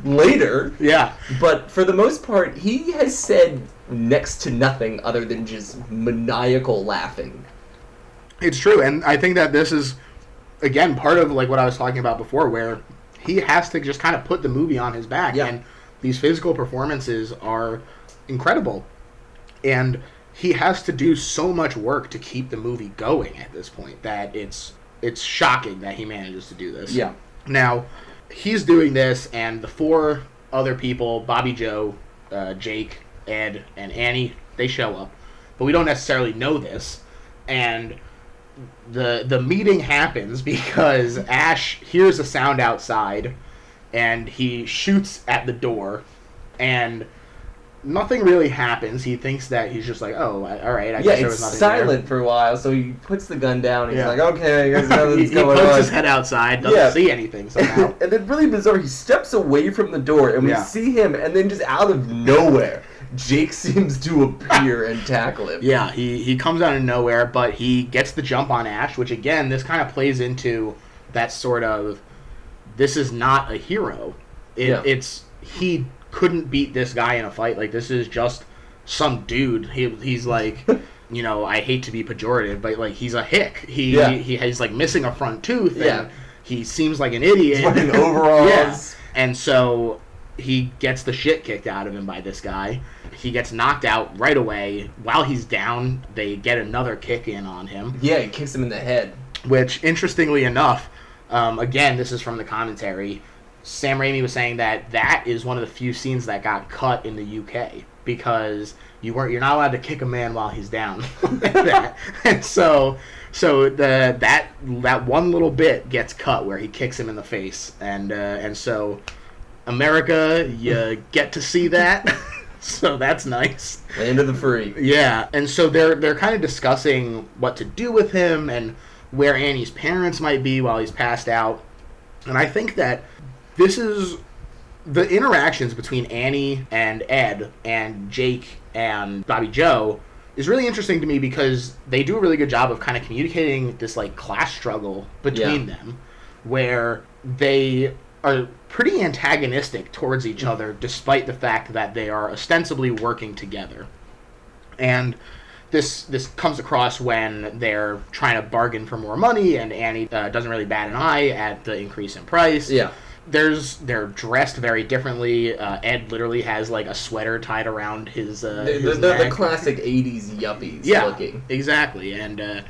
later. Yeah. But for the most part, he has said next to nothing other than just maniacal laughing. It's true, and I think that this is, again, part of like what I was talking about before, where he has to just kind of put the movie on his back, and these physical performances are incredible, and he has to do so much work to keep the movie going at this point that it's shocking that he manages to do this. Yeah. Now, he's doing this, and the four other people, Bobby Joe, Jake, Ed, and Annie, they show up, but we don't necessarily know this, and the meeting happens because Ash hears a sound outside, and he shoots at the door, and nothing really happens. He thinks that he's just like, oh, all right, I guess there was nothing. It's silent for a while, so he puts the gun down, and he's like, okay, I guess nothing's going on. He puts his head outside, doesn't see anything somehow. And then really bizarre, he steps away from the door, and we see him, and then just out of nowhere, Jake seems to appear and tackle him. Yeah, he comes out of nowhere, but he gets the jump on Ash, which again, this kind of plays into that sort of, this is not a hero. It's he couldn't beat this guy in a fight. Like, this is just some dude. He's like, you know, I hate to be pejorative, but like, he's a hick. He's like missing a front tooth, and he seems like an idiot. He's wearing overalls. Yeah. And so he gets the shit kicked out of him by this guy. He gets knocked out right away. While he's down, they get another kick in on him. Yeah, he kicks him in the head. Which, interestingly enough, again, this is from the commentary, Sam Raimi was saying that is one of the few scenes that got cut in the UK because you're not allowed to kick a man while he's down. And so that one little bit gets cut where he kicks him in the face, and so America, you get to see that. So that's nice. Land of the free. Yeah, and so they're kind of discussing what to do with him and where Annie's parents might be while he's passed out. And I think that this is the interactions between Annie and Ed and Jake and Bobby Joe is really interesting to me because they do a really good job of kind of communicating this like class struggle between them, where they are pretty antagonistic towards each other despite the fact that they are ostensibly working together. And this comes across when they're trying to bargain for more money, and Annie doesn't really bat an eye at the increase in price. Yeah. They're dressed very differently. Ed literally has like a sweater tied around his they're neck. the classic 80s yuppies looking. Exactly. And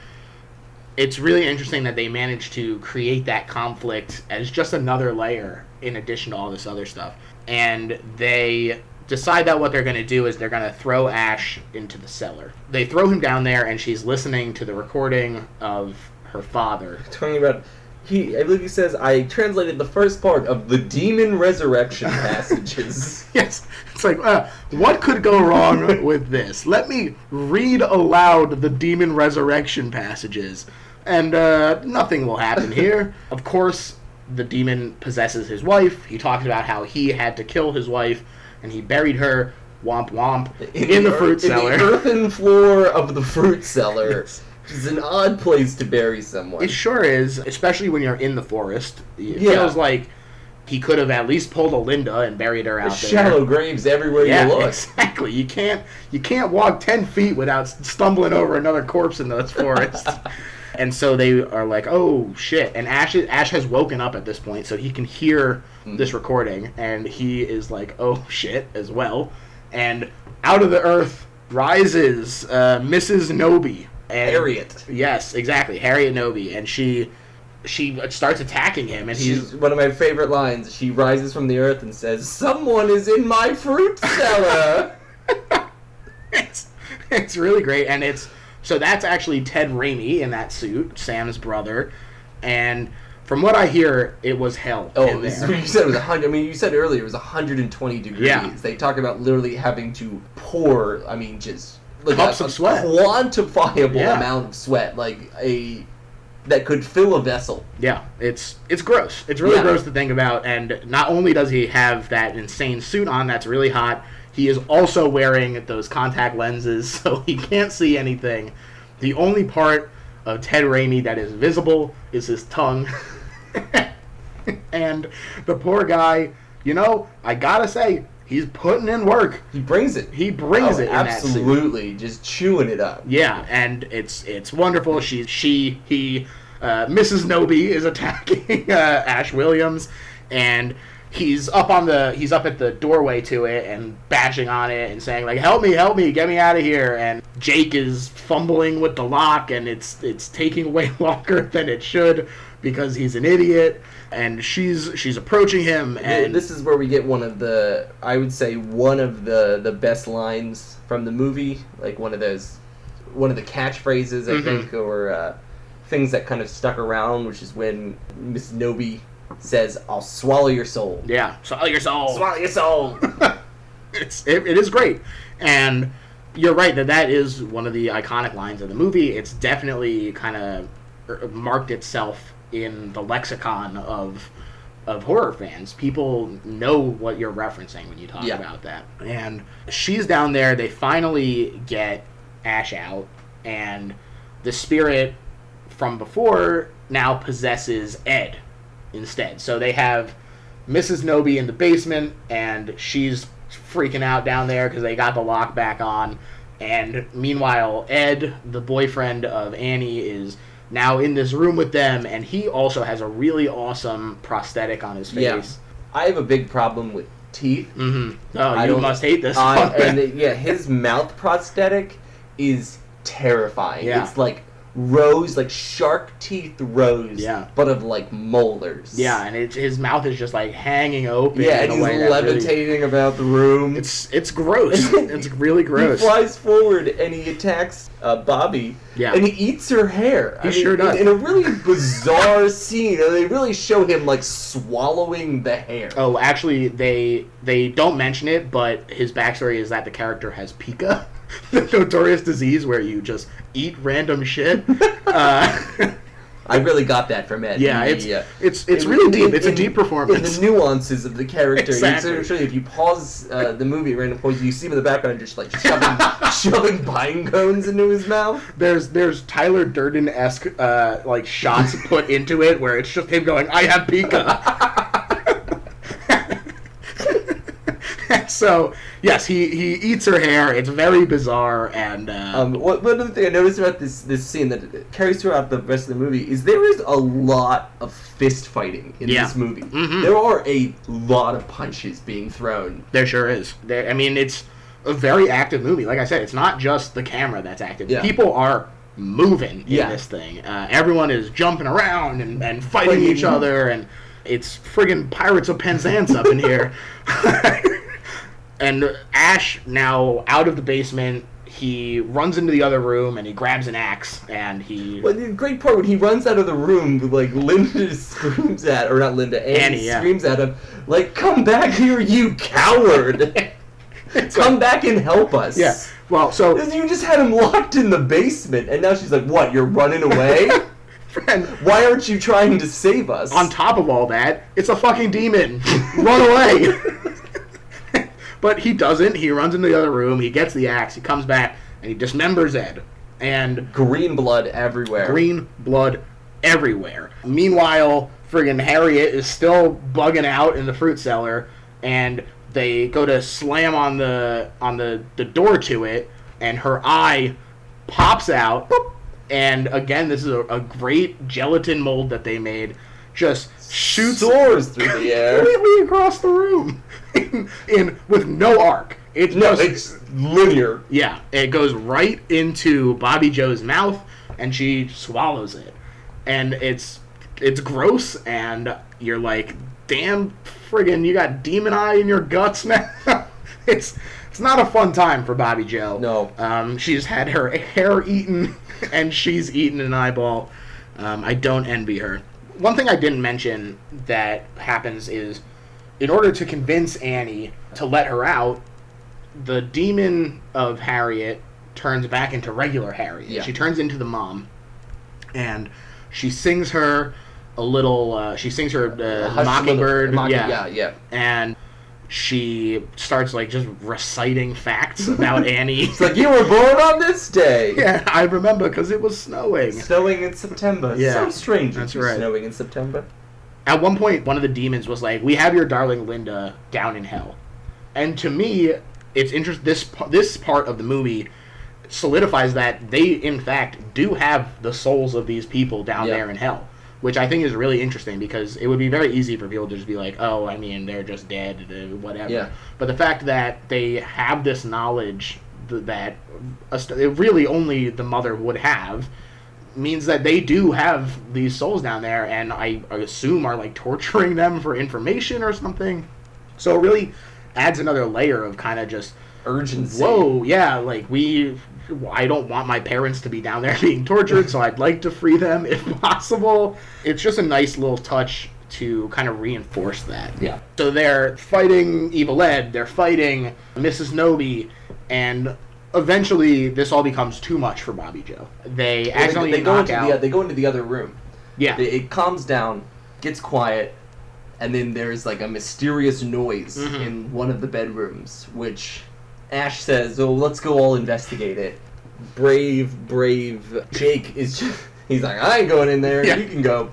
it's really interesting that they managed to create that conflict as just another layer in addition to all this other stuff. And they decide that what they're going to do is they're going to throw Ash into the cellar. They throw him down there, and she's listening to the recording of her father. Talking about, I believe he says, I translated the first part of the demon resurrection passages. Yes. It's like, what could go wrong with this? Let me read aloud the demon resurrection passages, and nothing will happen here. Of course, the demon possesses his wife. He talks about how he had to kill his wife, and he buried her, womp womp, in the fruit cellar. In the earthen floor of the fruit cellar. Yes. Which is an odd place to bury someone. It sure is, especially when you're in the forest. It feels like he could have at least pulled a Linda and buried her out there. Shallow graves everywhere you look. Exactly. You can't walk 10 feet without stumbling over another corpse in those forests. And so they are like, oh, shit. And Ash has woken up at this point, so he can hear this recording. And he is like, oh, shit, as well. And out of the earth rises Mrs. Noby. And, Harriet. Yes, exactly. Harriet Noby. And she starts attacking him. And she's one of my favorite lines. She rises from the earth and says, someone is in my fruit cellar. It's really great. And so that's actually Ted Raimi in that suit, Sam's brother, and from what I hear, it was hell. Oh, you said it was 100. I mean, you said earlier it was 120 degrees. Yeah. They talk about literally having to pour. I mean, just like cups of sweat, quantifiable amount of sweat, like that could fill a vessel. Yeah, it's gross. It's really gross to think about. And not only does he have that insane suit on that's really hot, he is also wearing those contact lenses, so he can't see anything. The only part of Ted Raimi that is visible is his tongue. And the poor guy, I gotta say, he's putting in work. He brings it. He brings it in absolutely, that suit. Just chewing it up. Yeah, and it's wonderful. Mrs. Noby is attacking Ash Williams, and he's up at the doorway to it and bashing on it and saying like, help me, get me out of here. And Jake is fumbling with the lock, and it's taking way longer than it should because he's an idiot. And she's approaching him, and this is where we get one of the best lines from the movie, like one of the catchphrases I think, or things that kind of stuck around, which is when Miss Noby says, I'll swallow your soul. Yeah, swallow your soul. Swallow your soul. It is great. And you're right that is one of the iconic lines of the movie. It's definitely kind of marked itself in the lexicon of horror fans. People know what you're referencing when you talk about that. And she's down there. They finally get Ash out, and the spirit from before now possesses Ed instead. So they have Mrs. Noby in the basement, and she's freaking out down there because they got the lock back on. And meanwhile, Ed, the boyfriend of Annie, is now in this room with them, and he also has a really awesome prosthetic on his face. Yeah. I have a big problem with teeth. Mm-hmm. Oh, you must hate this one. His mouth prosthetic is terrifying. Yeah. It's like rows, like shark teeth rows, Yeah. but of like molars. Yeah, and his mouth is just like hanging open. Yeah, and he's levitating about the room. It's gross. It's really gross. He flies forward and he attacks Bobby. Yeah. And he eats her hair. He sure does. In a really bizarre scene, they really show him like swallowing the hair. Oh, actually, they don't mention it, but his backstory is that the character has pica, the notorious disease where you just eat random shit. I really got that from Ed. Yeah, it's really deep. It's a deep performance. In the nuances of the character. Exactly. If you pause the movie at random points, you see him in the background just like shoving pine cones into his mouth. There's Tyler Durden-esque like shots put into it where it's just him going, "I have pica." So yes, he eats her hair. It's very bizarre, and one other thing I noticed about this scene that carries throughout the rest of the movie is there is a lot of fist fighting in this movie. Mm-hmm. There are a lot of punches being thrown. There sure is. I mean, it's a very active movie. Like I said, it's not just the camera that's active. Yeah. People are moving in this thing. Everyone is jumping around and fighting each other, and it's friggin' Pirates of Penzance up in here. And Ash, now out of the basement, he runs into the other room and he grabs an axe and he... Well, the great part when he runs out of the room, like Linda screams at, or not Linda, Annie screams at him, like, "Come back here, you coward! Come back and help us!" Yeah. Well, so... You just had him locked in the basement, and now she's like, "What, you're running away? Friend, why aren't you trying to save us?" On top of all that, it's a fucking demon. Run away! But he doesn't. He runs into the other room. He gets the axe. He comes back and he dismembers Ed. And green blood everywhere. Green blood everywhere. Meanwhile, friggin' Harriet is still bugging out in the fruit cellar, and they go to slam on the door to it, and her eye pops out. Boop, and again, this is a great gelatin mold that they made. Just shoots soars through the air completely across the room, in with no arc. It's linear. Yeah, it goes right into Bobby Joe's mouth, and she swallows it, and it's gross, and you're like, damn, friggin', you got demon eye in your guts now. It's not a fun time for Bobby Joe. No. She's had her hair eaten, and she's eaten an eyeball. I don't envy her. One thing I didn't mention that happens is, in order to convince Annie to let her out, the demon of Harriet turns back into regular Harriet. Yeah. She turns into the mom, and she sings her a little. She sings her Mockingbird. Yeah. And she starts like just reciting facts about Annie. It's like, "You were born on this day." Yeah, I remember because it was snowing. Snowing in September. Yeah, so strange. That's right. Snowing in September. At one point, one of the demons was like, "We have your darling Linda down in hell," and to me, it's interesting. This part of the movie solidifies that they, in fact, do have the souls of these people down there in hell. Which I think is really interesting, because it would be very easy for people to just be like, "Oh, I mean, they're just dead, whatever." Yeah. But the fact that they have this knowledge that really only the mother would have means that they do have these souls down there, and I assume are like torturing them for information or something. So it really adds another layer of kind of just urgency. Whoa, yeah, like I don't want my parents to be down there being tortured, so I'd like to free them if possible. It's just a nice little touch to kind of reinforce that. Yeah. So they're fighting Evil Ed, they're fighting Mrs. Noby, and eventually this all becomes too much for Bobby Joe. They accidentally knock out. They go into the other room. Yeah. It calms down, gets quiet, and then there's like a mysterious noise in one of the bedrooms, which Ash says, "Oh, let's go all investigate it." Brave Jake is just, he's like, "I ain't going in there, you can go."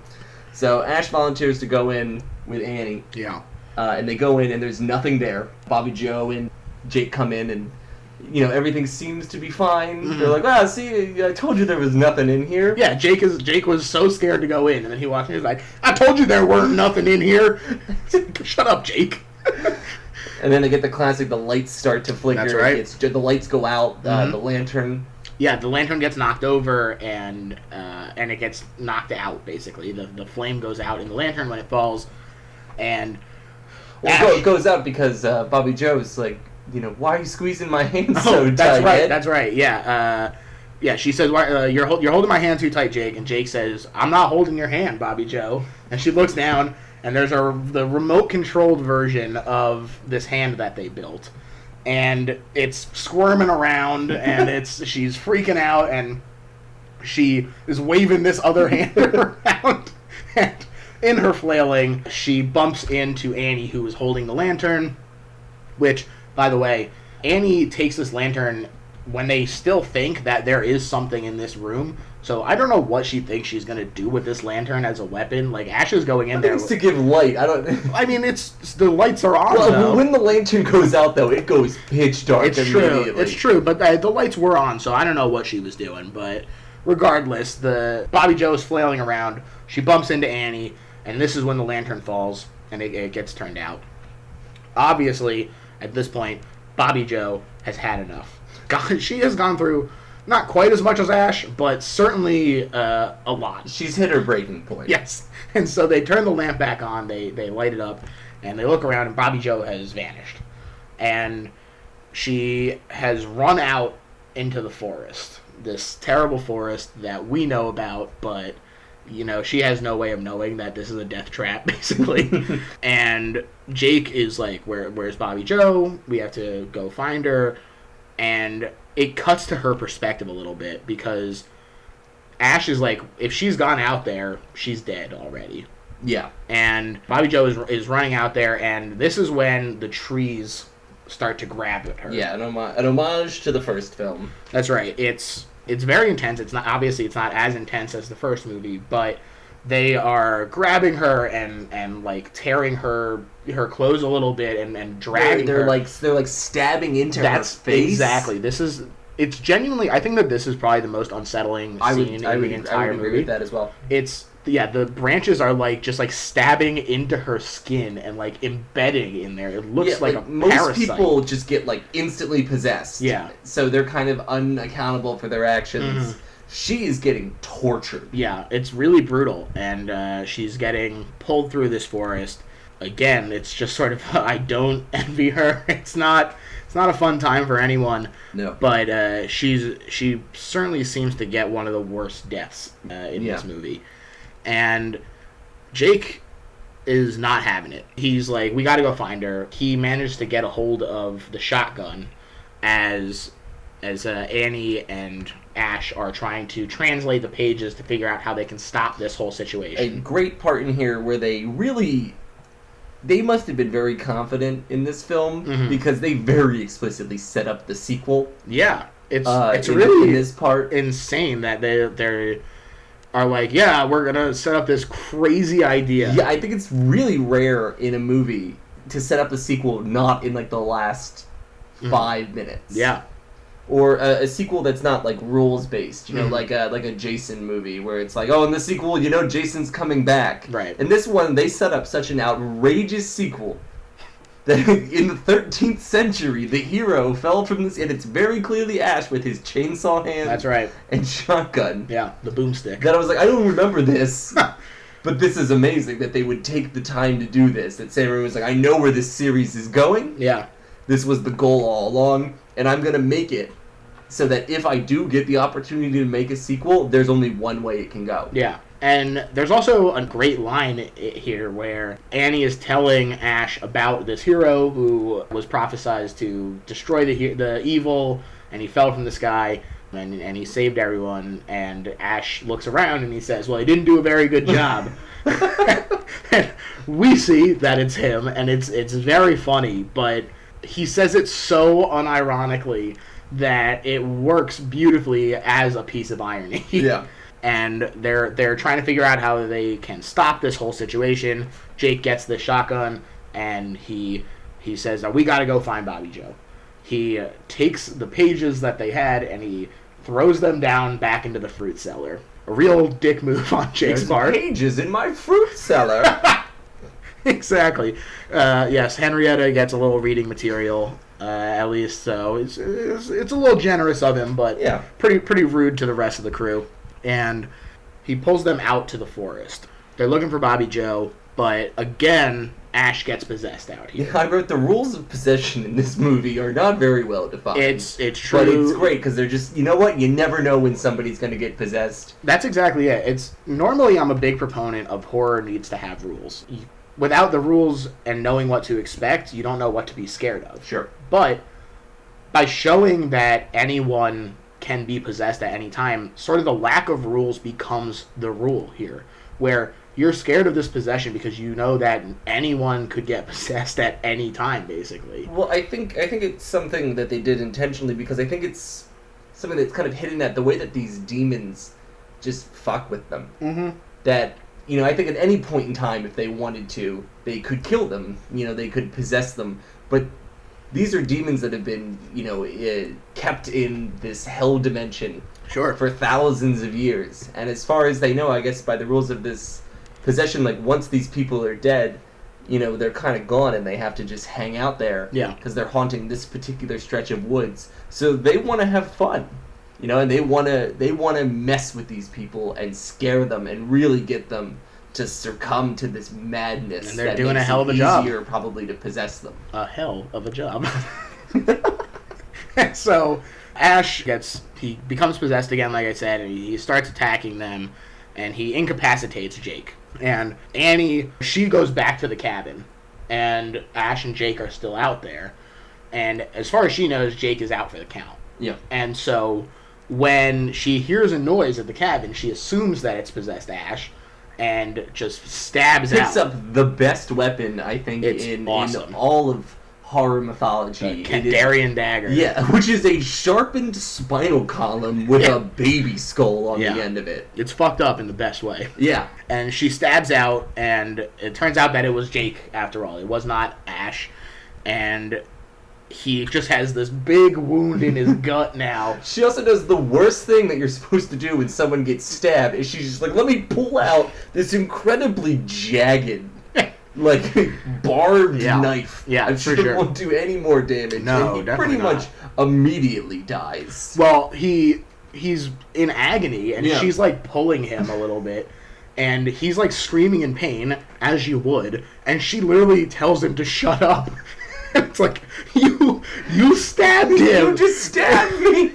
So Ash volunteers to go in with Annie. Yeah. And they go in and there's nothing there. Bobby Joe and Jake come in and, everything seems to be fine. Mm-hmm. They're like, see, I told you there was nothing in here. Yeah, Jake was so scared to go in, and then he walked in, he's like, "I told you there weren't nothing in here." Shut up, Jake. And then they get the classic, the lights start to flicker. That's right. The lights go out, the lantern Yeah, the lantern gets knocked over, and it gets knocked out, basically. The flame goes out in the lantern when it falls, and... Well, it goes out because Bobby Joe's like, why are you squeezing my hand so tight? That's right, that's right, yeah. Yeah, she says, you're holding my hand too tight, Jake, and Jake says, I'm not holding your hand, Bobby Joe. And she looks down, and there's the remote-controlled version of this hand that they built. And it's squirming around, and she's freaking out, and she is waving this other hand around. And in her flailing, she bumps into Annie, who is holding the lantern, which, by the way, Annie takes this lantern when they still think that there is something in this room. So I don't know what she thinks she's going to do with this lantern as a weapon. Like, Ash is going in there. It's to give light. I mean, the lights are on, Well, when the lantern goes out, though, it goes pitch dark immediately. It's true, but the lights were on, so I don't know what she was doing. But regardless, Bobby Joe is flailing around. She bumps into Annie, and this is when the lantern falls, and it gets turned out. Obviously, at this point, Bobby Joe has had enough. She has gone through not quite as much as Ash, but certainly a lot. She's hit her breaking point. Yes. And so they turn the lamp back on, they light it up, and they look around, and Bobby Joe has vanished. And she has run out into the forest, this terrible forest that we know about, but, she has no way of knowing that this is a death trap, basically. And Jake is like, where's Bobby Joe? We have to go find her. And it cuts to her perspective a little bit, because Ash is like, if she's gone out there, she's dead already. Yeah. And Bobby Joe is running out there, and this is when the trees start to grab at her. Yeah, an homage to the first film. That's right. It's very intense. It's not as intense as the first movie, but they are grabbing her and like tearing her clothes a little bit and dragging her. They're like stabbing into her face. Exactly. It's genuinely, I think that this is probably the most unsettling scene in the entire movie. I would agree with that as well. The branches are just stabbing into her skin and like embedding in there. It looks like a most parasite. People just get like instantly possessed. Yeah. So they're kind of unaccountable for their actions. Mm-hmm. She is getting tortured. Yeah, it's really brutal, and she's getting pulled through this forest. Again, it's just sort of, I don't envy her. It's not a fun time for anyone. No. But she certainly seems to get one of the worst deaths in this movie. And Jake is not having it. He's like, we got to go find her. He managed to get a hold of the shotgun as Annie and Ash are trying to translate the pages to figure out how they can stop this whole situation. A great part in here where they must have been very confident in this film, mm-hmm. because they very explicitly set up the sequel. Yeah, it's really in this part insane that they are like, yeah, we're gonna set up this crazy idea. Yeah, I think it's really rare in a movie to set up the sequel not in like the last 5 minutes. Yeah. Or a sequel that's not like rules based, like a Jason movie where it's like, oh, in the sequel, Jason's coming back. Right. In this one, they set up such an outrageous sequel that in the 13th century, the hero fell from this, and it's very clearly Ash with his chainsaw hand. That's right. And shotgun. Yeah, the boomstick. That I was like, I don't remember this. But this is amazing that they would take the time to do this. That Sam Raimi was like, I know where this series is going. Yeah. This was the goal all along, and I'm going to make it so that if I do get the opportunity to make a sequel, there's only one way it can go. Yeah. And there's also a great line here where Annie is telling Ash about this hero who was prophesized to destroy the evil, and he fell from the sky, and he saved everyone. And Ash looks around and he says, well, he didn't do a very good job. And we see that it's him, and it's very funny, but he says it so unironically that it works beautifully as a piece of irony. Yeah. And they're trying to figure out how they can stop this whole situation. Jake gets the shotgun, and he says, we got to go find Bobby Joe. He takes the pages that they had, and he throws them down back into the fruit cellar. A real dick move on Jake's part. There's pages in my fruit cellar. Exactly. Yes, Henrietta gets a little reading material. at least. So it's a little generous of him, but pretty rude to the rest of the crew. And he pulls them out to the forest. They're looking for Bobby Joe, but again, Ash gets possessed out here. Yeah, I wrote the rules of possession in this movie are not very well defined. It's true. But it's great because they're just, you know what? You never know when somebody's going to get possessed. That's exactly it. Normally I'm a big proponent of horror needs to have rules. Without the rules and knowing what to expect, you don't know what to be scared of. Sure. But by showing that anyone can be possessed at any time, sort of the lack of rules becomes the rule here, where you're scared of this possession because you know that anyone could get possessed at any time, basically. Well, I think it's something that they did intentionally because I think it's something that's kind of hidden at the way that these demons just fuck with them. Mm-hmm. That, you know, I think at any point in time, if they wanted to, they could kill them. You know, they could possess them. But these are demons that have been, you know, kept in this hell dimension for thousands of years. And as far as they know, I guess by the rules of this possession, like once these people are dead, you know, they're kind of gone and they have to just hang out there because they're haunting this particular stretch of woods. So they want to have fun, you know, and they want to mess with these people and scare them and really get them to succumb to this madness. And they're doing a hell of a job. Easier probably to possess them. A hell of a job. So Ash becomes possessed again, like I said, and he starts attacking them, and he incapacitates Jake. And Annie, she goes back to the cabin, and Ash and Jake are still out there. And as far as she knows, Jake is out for the count. Yeah. And so when she hears a noise at the cabin, she assumes that it's possessed Ash, and just stabs out. Picks up the best weapon, I think, in all of horror mythology. Kandarian dagger. Yeah, which is a sharpened spinal column with a baby skull on the end of it. It's fucked up in the best way. Yeah. And she stabs out, and it turns out that it was Jake, after all. It was not Ash. And he just has this big wound in his gut now. She also does the worst thing that you're supposed to do when someone gets stabbed, is she's just like, let me pull out this incredibly jagged, like, barbed knife. Yeah, I'm sure it won't do any more damage. No, and he pretty much immediately dies. Well, he's in agony, and she's, like, pulling him a little bit. And he's, like, screaming in pain, as you would. And she literally tells him to shut up. It's like, you stabbed him. You just stabbed me.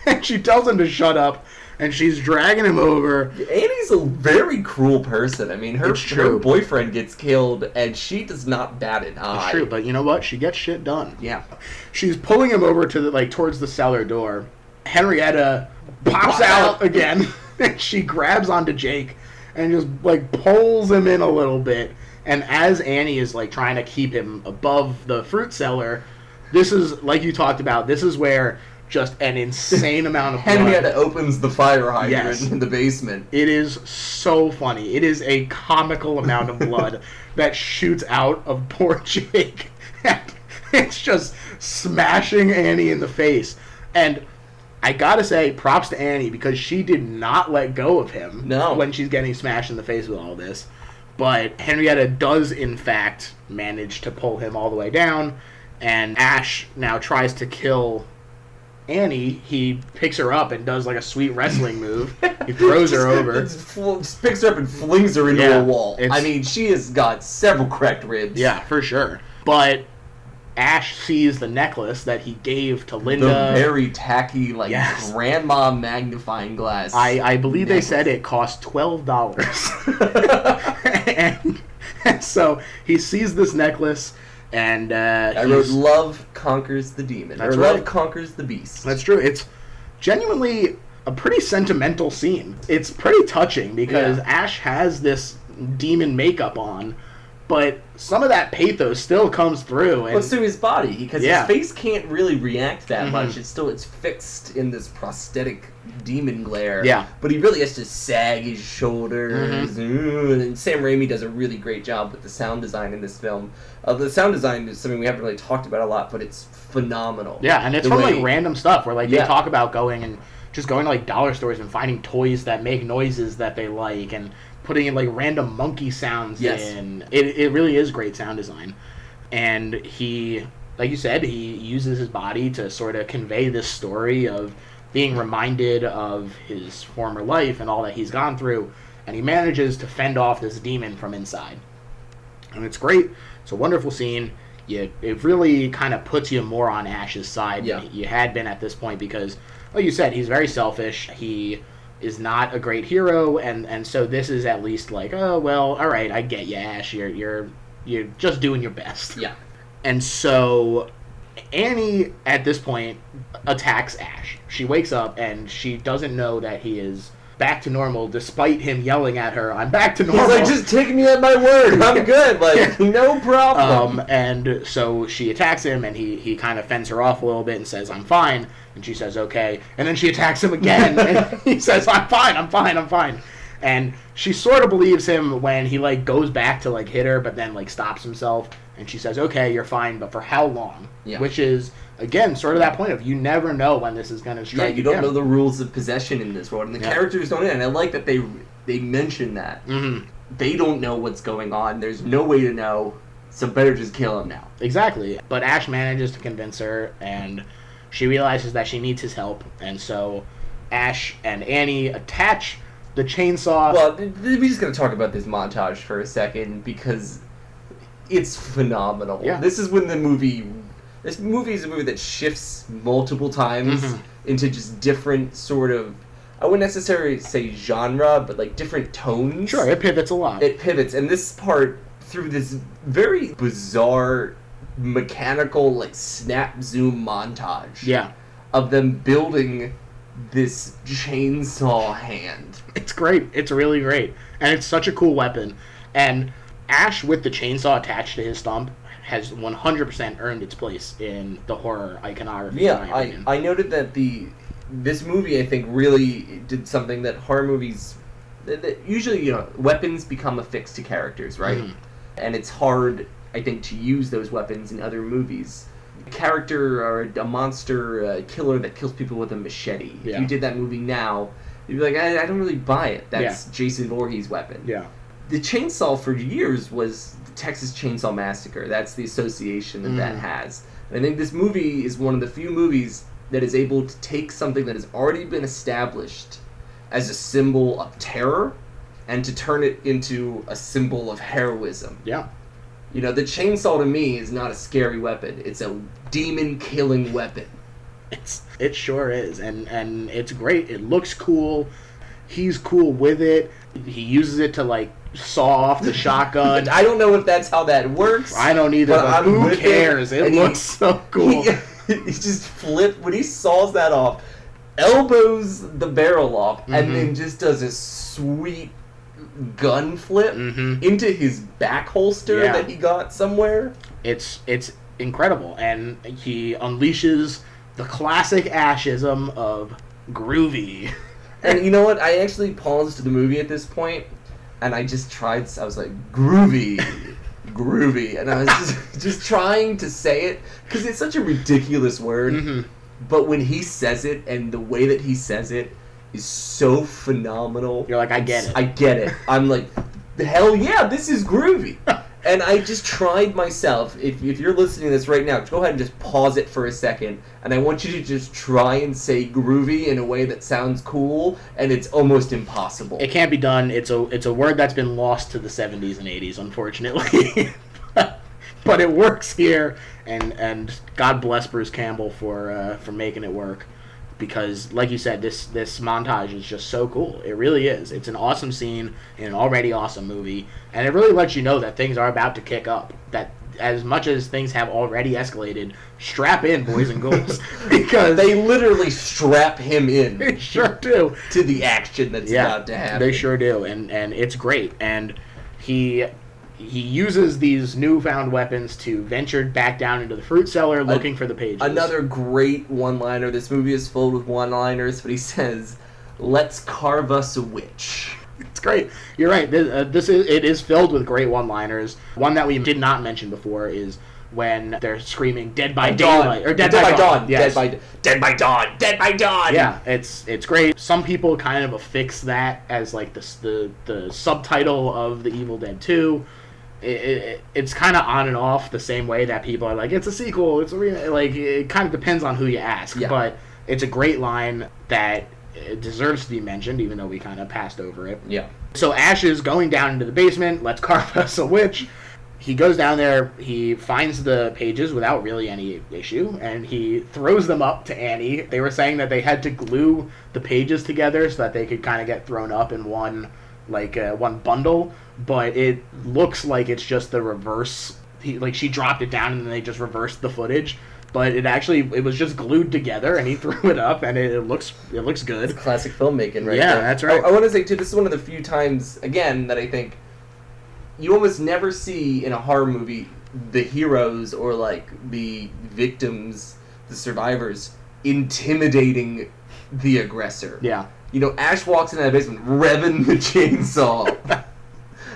And she tells him to shut up, and she's dragging him over. Annie's a very cruel person. I mean, her boyfriend gets killed, and she does not bat an eye. It's true, but you know what? She gets shit done. Yeah. She's pulling him over to towards the cellar door. Henrietta pops out again, and she grabs onto Jake and just, like, pulls him in a little bit. And as Annie is, like, trying to keep him above the fruit cellar, this is, like you talked about, this is where just an insane amount of blood. Henrietta opens the fire hydrant in the basement. It is so funny. It is a comical amount of blood that shoots out of poor Jake. And it's just smashing Annie in the face. And I gotta say, props to Annie, because she did not let go of him when she's getting smashed in the face with all this. But Henrietta does, in fact, manage to pull him all the way down, and Ash now tries to kill Annie. He picks her up and does, like, a sweet wrestling move. He throws her over. Just picks her up and flings her into a wall. I mean, she has got several cracked ribs. Yeah, for sure. But Ash sees the necklace that he gave to Linda. The very tacky, like, grandma magnifying glass. I believe necklace. They said it cost $12. and so he sees this necklace, and I wrote, love conquers the demon. That's love conquers the beast. That's true. It's genuinely a pretty sentimental scene. It's pretty touching, because Ash has this demon makeup on, but some of that pathos still comes through. And it's through his body, because his face can't really react that much. It's fixed in this prosthetic demon glare. Yeah. But he really has to sag his shoulders. And Sam Raimi does a really great job with the sound design in this film. The sound design is something we haven't really talked about a lot, but it's phenomenal. Yeah, and it's from like random stuff where like they talk about going to like dollar stores and finding toys that make noises that they like, and putting in like random monkey sounds in. It really is great sound design. And he like you said, he uses his body to sort of convey this story of being reminded of his former life and all that he's gone through, and he manages to fend off this demon from inside. And it's great. It's a wonderful scene. It really kind of puts you more on Ash's side than you had been at this point because, like you said, he's very selfish. He is not a great hero, and so this is at least like, oh, well, all right, I get you, Ash. You're just doing your best. Yeah. And so Annie, at this point, attacks Ash. She wakes up, and she doesn't know that he is back to normal, despite him yelling at her, I'm back to normal. He's like, just take me at my word. I'm good. Like, no problem. And so she attacks him, and he kind of fends her off a little bit and says, I'm fine. And she says, okay. And then she attacks him again, and he says, I'm fine. And she sort of believes him when he, like, goes back to, like, hit her, but then, like, stops himself. And she says, okay, you're fine, but for how long? Yeah. Which is, again, sort of that point of you never know when this is going to strike. Yeah, you don't know the rules of possession in this world, and the characters don't. And I like that they mention that. Mm-hmm. They don't know what's going on. There's no way to know, so better just kill him now. Exactly. But Ash manages to convince her, and she realizes that she needs his help. And so Ash and Annie attach the chainsaw. Well, we're just going to talk about this montage for a second, because it's phenomenal. Yeah. This is when this movie is a movie that shifts multiple times into just different sort of, I wouldn't necessarily say genre, but like different tones. Sure, it pivots a lot. It pivots, and this part, through this very bizarre mechanical like snap zoom montage of them building this chainsaw hand. It's great. It's really great. And it's such a cool weapon. And Ash with the chainsaw attached to his stump has 100% earned its place in the horror iconography. Yeah, I noted that this movie, I think, really did something that horror movies, that usually, weapons become affixed to characters, right? Mm-hmm. And it's hard, I think, to use those weapons in other movies. A character or a monster, a killer that kills people with a machete. Yeah. If you did that movie now, you'd be like, I don't really buy it. That's Jason Voorhees' weapon. Yeah. The chainsaw for years was the Texas Chainsaw Massacre. That's the association that has. And I think this movie is one of the few movies that is able to take something that has already been established as a symbol of terror and to turn it into a symbol of heroism. Yeah. The chainsaw to me is not a scary weapon. It's a demon-killing weapon. It sure is. And it's great. It looks cool. He's cool with it. He uses it to, like, saw off the shotgun. I don't know if that's how that works. I don't either, but who cares? It looks so cool. He just flipped, when he saws that off, elbows the barrel off, and then just does a sweet gun flip into his back holster that he got somewhere. It's incredible, and he unleashes the classic Ashism of groovy. And you know what? I actually paused the movie at this point, and I just tried. I was like, groovy, groovy, and I was just trying to say it because it's such a ridiculous word. But when he says it, and the way that he says it is so phenomenal. You're like, I get it. I get it. I'm like, hell yeah, this is groovy. And I just tried myself. If you're listening to this right now, go ahead and just pause it for a second. And I want you to just try and say groovy in a way that sounds cool, and it's almost impossible. It can't be done. It's a word that's been lost to the 70s and 80s, unfortunately. But it works here, and God bless Bruce Campbell for making it work. Because, like you said, this montage is just so cool. It really is. It's an awesome scene in an already awesome movie. And it really lets you know that things are about to kick up. That as much as things have already escalated, strap in, boys and girls. Because they literally strap him in. They sure do. To the action that's about to happen. They sure do. And it's great. And he uses these newfound weapons to venture back down into the fruit cellar looking for the pages. Another great one-liner. This movie is filled with one-liners, but he says, "Let's carve us a witch." It's great. You're right. It is filled with great one-liners. One that we did not mention before is when they're screaming "Dead by daylight" or "Dead by dawn." Yes. Dead by dawn. Dead by dawn. Yeah, it's great. Some people kind of affix that as like the subtitle of The Evil Dead 2. it's kind of on and off the same way that people are like, it's a sequel, it's a like, it kind of depends on who you ask. Yeah. But it's a great line that deserves to be mentioned, even though we kind of passed over it. Yeah. So Ash is going down into the basement. Let's carve us a witch. He goes down there. He finds the pages without really any issue, and he throws them up to Annie. They were saying that they had to glue the pages together so that they could kind of get thrown up in one bundle. But it looks like it's just the reverse. She dropped it down, and then they just reversed the footage. But it was just glued together, and he threw it up, and it looks good. It's classic filmmaking, right? Yeah, there. that's right. I want to say too, this is one of the few times again that I think you almost never see in a horror movie the heroes or like the victims, the survivors, intimidating the aggressor. Yeah. You know, Ash walks into that basement revving the chainsaw.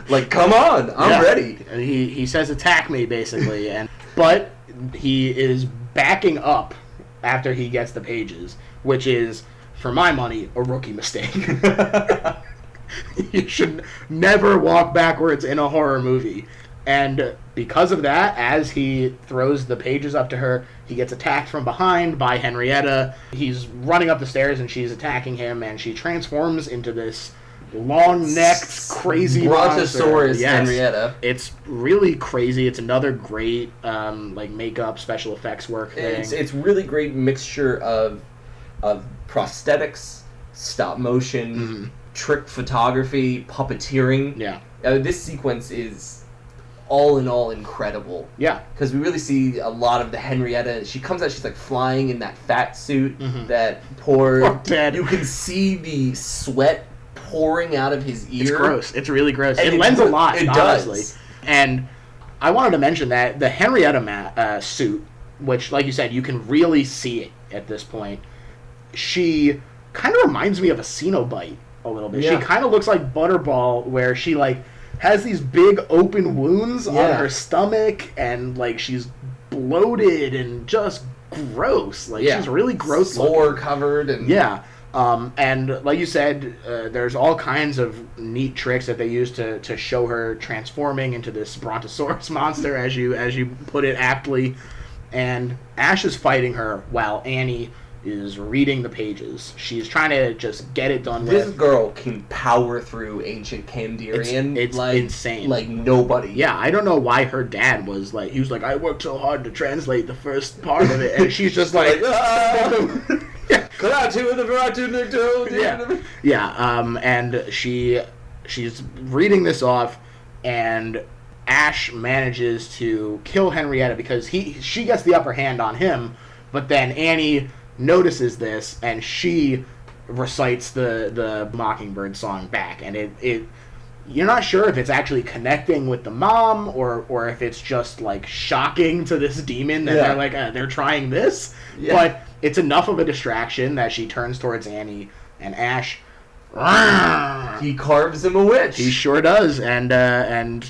Like, come on, I'm ready. And he says, "Attack me," basically, but he is backing up after he gets the pages, which is, for my money, a rookie mistake. You should never walk backwards in a horror movie. And because of that, as he throws the pages up to her, he gets attacked from behind by Henrietta. He's running up the stairs and she's attacking him, and she transforms into this long-necked, crazy Brontosaurus. Yes. Henrietta. It's really crazy. It's another great makeup, special effects work thing. It's really great mixture of prosthetics, stop motion, trick photography, puppeteering. Yeah. This sequence is all in all incredible. Yeah. Because we really see a lot of the Henrietta. She comes out, she's like flying in that fat suit, that poor... Oh, Dad. You can see the sweat pouring out of his ear. It's gross. It's really gross. And it lends a lot, it honestly. does. And I wanted to mention that the Henrietta suit, which, like you said, you can really see it at this point, she kind of reminds me of a Cenobite a little bit. Yeah. She kind of looks like Butterball, where she, has these big open wounds on her stomach, and, she's bloated and just gross. She's really gross looking. Sore covered and... Yeah. And like you said, there's all kinds of neat tricks that they use to show her transforming into this Brontosaurus monster, as you put it aptly. And Ash is fighting her while Annie is reading the pages. She's trying to just get it done with. This girl can power through ancient Kandarian. It's insane. Like nobody. Yeah, I don't know why her dad was he was like, I worked so hard to translate the first part of it, and she's just like, and she's reading this off, and Ash manages to kill Henrietta because she gets the upper hand on him, but then Annie notices this and she recites the Mockingbird song back, and it you're not sure if it's actually connecting with the mom or if it's just shocking to this demon that they're trying this, but it's enough of a distraction that she turns towards Annie, and Ash, he carves him a witch. He sure does, and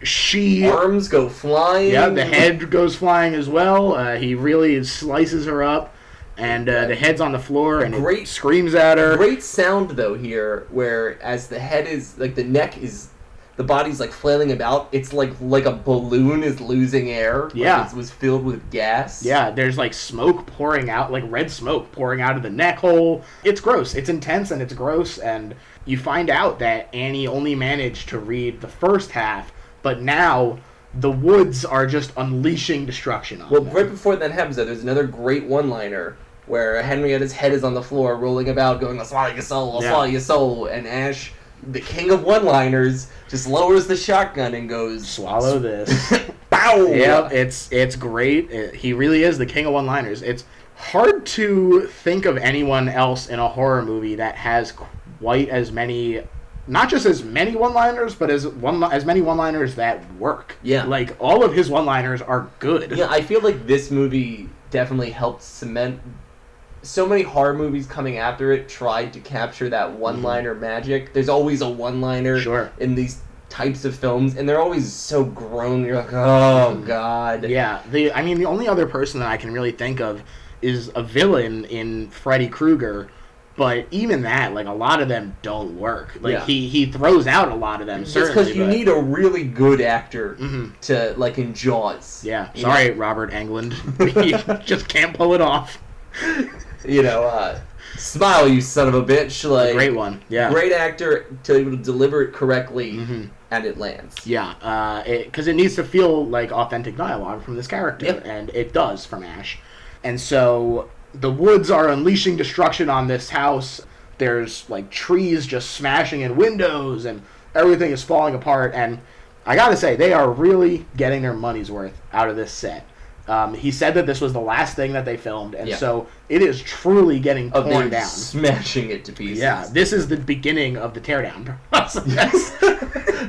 she arms go flying. Yeah, the head goes flying as well. He really slices her up, and the head's on the floor, and it screams at her. Great sound though here, where as the head is the neck is. The body's flailing about. It's like a balloon is losing air. Yeah. It was filled with gas. Yeah, there's smoke pouring out, red smoke pouring out of the neck hole. It's gross. It's intense and it's gross. And you find out that Annie only managed to read the first half, but now the woods are just unleashing destruction on them. Right before that happens, though, there's another great one-liner where Henrietta's head is on the floor, rolling about, going, I'll swallow your soul, I'll swallow your soul. And Ash, the king of one-liners, just lowers the shotgun and goes, swallow this. Bow! Yep, it's great. He really is the king of one-liners. It's hard to think of anyone else in a horror movie that has quite as many, not just as many one-liners, but as many one-liners that work. Yeah. All of his one-liners are good. Yeah, I feel like this movie definitely helped cement. So many horror movies coming after it tried to capture that one-liner magic. There's always a one-liner in these types of films, and they're always so grown. You're like, oh, God. Yeah. The only other person that I can really think of is a villain in Freddy Krueger But even that, like, a lot of them don't work. Like, Yeah. he throws out a lot of them, certainly. It's because you need a really good actor to, like, in Jaws. Yeah. Sorry, Robert Englund. You just can't pull it off. Smile, you son of a bitch. Like, great one. Yeah. Great actor to be able to deliver it correctly, and it lands. Yeah. Because it needs to feel like authentic dialogue from this character. Yep. And it does from Ash. And so the woods are unleashing destruction on this house. There's, like, trees just smashing in windows, and everything is falling apart. And I gotta say, they are really getting their money's worth out of this set. He said that this was the last thing that they filmed, and so it is truly getting torn down. Smashing it to pieces. Yeah, this is the beginning of the teardown process.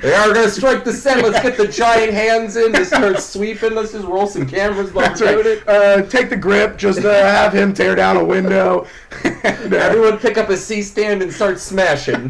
They are going to strike the set. Let's get the giant hands in. Let's start sweeping. Let's just roll some cameras while we're doing it. Take the grip. Just have him tear down a window. Everyone pick up a C-stand and start smashing.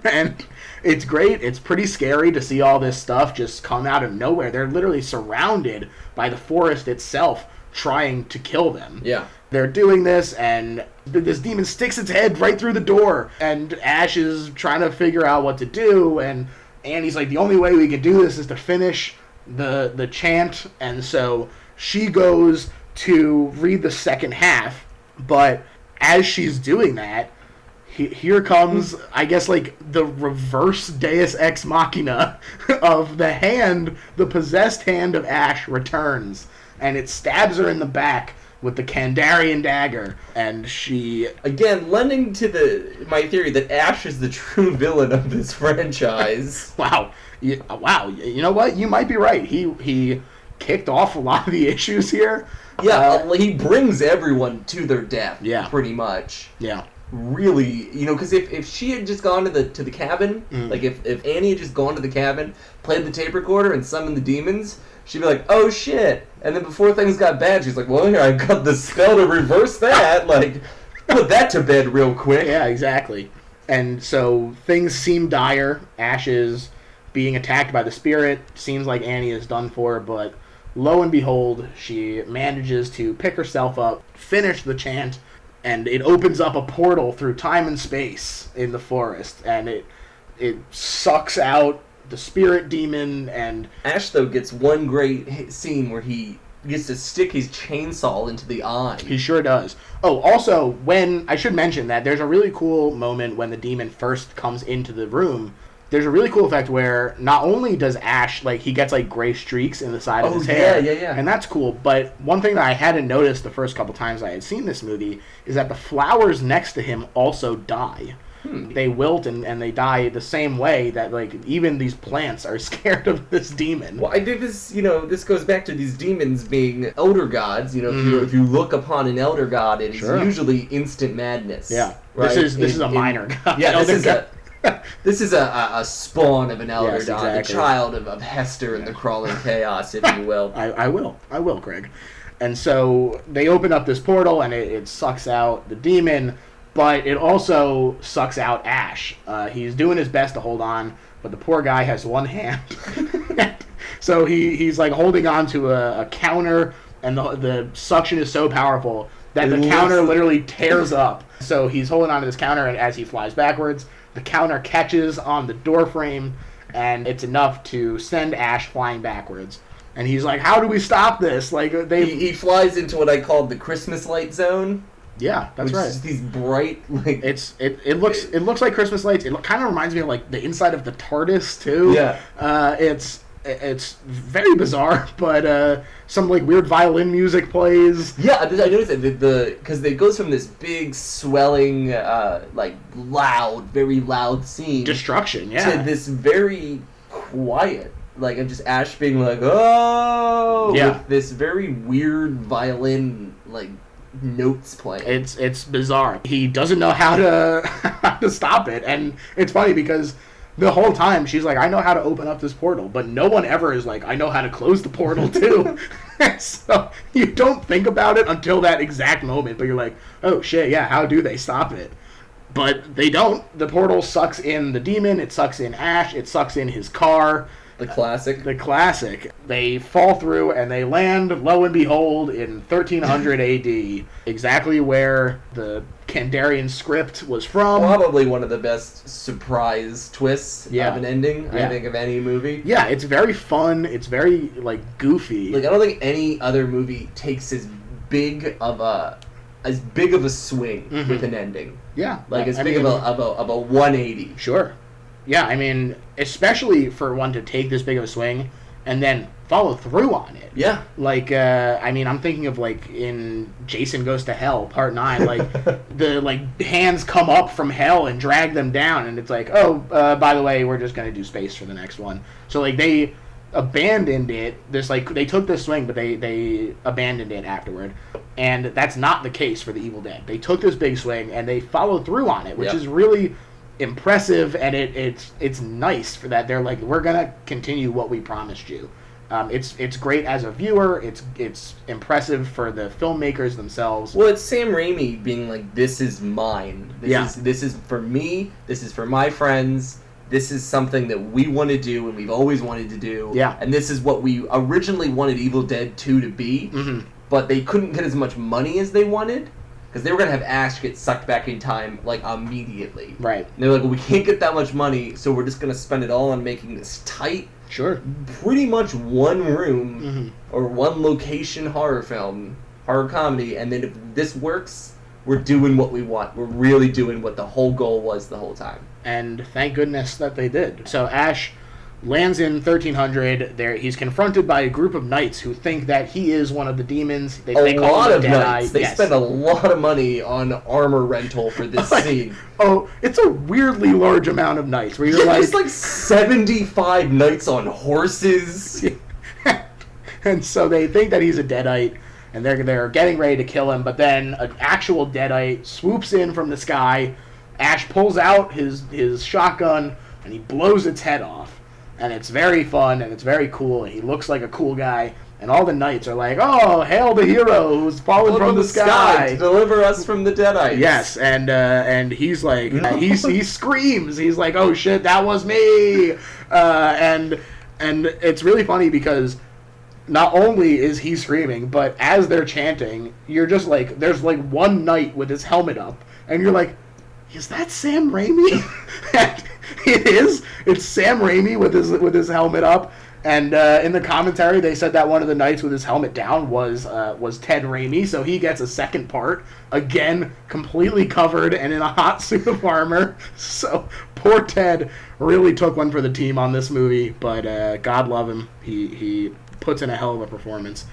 And it's great. It's pretty scary to see all this stuff just come out of nowhere. They're literally surrounded by the forest itself trying to kill them. Yeah. They're doing this, and this demon sticks its head right through the door, and Ash is trying to figure out what to do, and Annie's like, the only way we can do this is to finish the chant, and so she goes to read the second half, but as she's doing that, here comes, I guess, like, the reverse Deus Ex Machina of the possessed hand of Ash returns, and it stabs her in the back with the Kandarian dagger, and she... Again, lending to my theory that Ash is the true villain of this franchise. Wow. Wow. You know what? You might be right. He kicked off a lot of the issues here. Yeah, he brings everyone to their death, pretty much. Yeah. Really, because if she had just gone to the cabin, like if Annie had just gone to the cabin, played the tape recorder, and summoned the demons, she'd be like, oh shit, and then before things got bad, she's like, well, here, I got the spell to reverse that, like, put that to bed real quick. Yeah, exactly. And so things seem dire. Ash is being attacked by the spirit. Seems like Annie is done for, but lo and behold, she manages to pick herself up, finish the chant, and it opens up a portal through time and space in the forest, and it sucks out the spirit demon, and... Ash, though, gets one great scene where he gets to stick his chainsaw into the eye. He sure does. Oh, also, I should mention that there's a really cool moment when the demon first comes into the room. There's a really cool effect where not only does Ash, like, he gets, like, gray streaks in the side of his hair. Yeah. And that's cool, but one thing that I hadn't noticed the first couple times I had seen this movie is that the flowers next to him also die. They wilt and they die the same way that, like, even these plants are scared of this demon. Well, I think this, this goes back to these demons being elder gods. If you look upon an elder god, it is usually instant madness. Yeah. Right? This is a minor god. Yeah, this is a spawn of an elder god, exactly. a child of Hester and the crawling chaos, if you will. I will, Craig. And so they open up this portal, and it sucks out the demon, but it also sucks out Ash. He's doing his best to hold on, but the poor guy has one hand. So he's like holding on to a counter, and the suction is so powerful that the counter literally tears up. So he's holding on to this counter, and as he flies backwards, the counter catches on the door frame, and it's enough to send Ash flying backwards. And he's like, how do we stop this? Like he flies into what I called the Christmas light zone. Yeah, that's right. Is these bright, like... It looks like Christmas lights. It kind of reminds me of, like, the inside of the TARDIS, too. Yeah. It's very bizarre, but some, like, weird violin music plays. Yeah, I noticed that because it goes from this big, swelling, like, very loud scene... Destruction, yeah. ...to this very quiet, like, of just Ash being like, oh! Yeah. With this very weird violin, like... notes playing. It's bizarre. He doesn't know how to stop it, and it's funny because the whole time she's like, I know how to open up this portal, but no one ever is like, I know how to close the portal too. So you don't think about it until that exact moment, but you're like, oh shit, yeah, how do they stop it? But they don't. The portal sucks in the demon, it sucks in Ash, it sucks in his car. The classic. The classic. They fall through and they land, lo and behold, in 1300 AD, exactly where the Kandarian script was from. Probably one of the best surprise twists of an ending, I think, of any movie. Yeah, it's very fun. It's very, like, goofy. Like, I don't think any other movie takes as big of a swing with an ending. Yeah. Like, as big of a 180. Sure. Yeah, I mean, especially for one to take this big of a swing and then follow through on it. Yeah. Like, I mean, I'm thinking of, like, in Jason Goes to Hell, Part 9, like, the, like, hands come up from hell and drag them down, and it's like, oh, by the way, we're just going to do space for the next one. So, like, they abandoned it. This, like, they took this swing, but they abandoned it afterward. And that's not the case for The Evil Dead. They took this big swing, and they followed through on it, which is really impressive, and it's nice for that. They're like, we're gonna continue what we promised you. It's great as a viewer. It's impressive for the filmmakers themselves. Well, it's Sam Raimi being like, this is mine. This is for me. This is for my friends. This is something that we want to do and we've always wanted to do. Yeah. And this is what we originally wanted Evil Dead 2 to be. Mm-hmm. But they couldn't get as much money as they wanted. Because they were going to have Ash get sucked back in time, like, immediately. Right. And they're like, well, we can't get that much money, so we're just going to spend it all on making this tight, pretty much one room, or one location horror comedy, and then if this works, we're doing what we want. We're really doing what the whole goal was the whole time. And thank goodness that they did. So Ash lands in 1300. There, he's confronted by a group of knights who think that he is one of the demons. They call him the Deadeye. They spend a lot of money on armor rental for this scene. Oh, it's a weirdly large amount of knights. Where you're there's like 75 knights on horses. And so they think that he's a Deadite, and they're getting ready to kill him. But then an actual Deadite swoops in from the sky. Ash pulls out his shotgun and he blows its head off. And it's very fun, and it's very cool, and he looks like a cool guy, and all the knights are like, oh, hail the hero who's fallen from the sky to deliver us from the Deadites. Yes, and he's like, he screams, he's like, oh shit, that was me, and it's really funny because not only is he screaming, but as they're chanting, you're just like, there's like one knight with his helmet up, and you're like, is that Sam Raimi? It is. It's Sam Raimi with his helmet up, and in the commentary they said that one of the knights with his helmet down was Ted Raimi, so he gets a second part, again completely covered and in a hot suit of armor. So poor Ted really took one for the team on this movie, but God love him, he puts in a hell of a performance,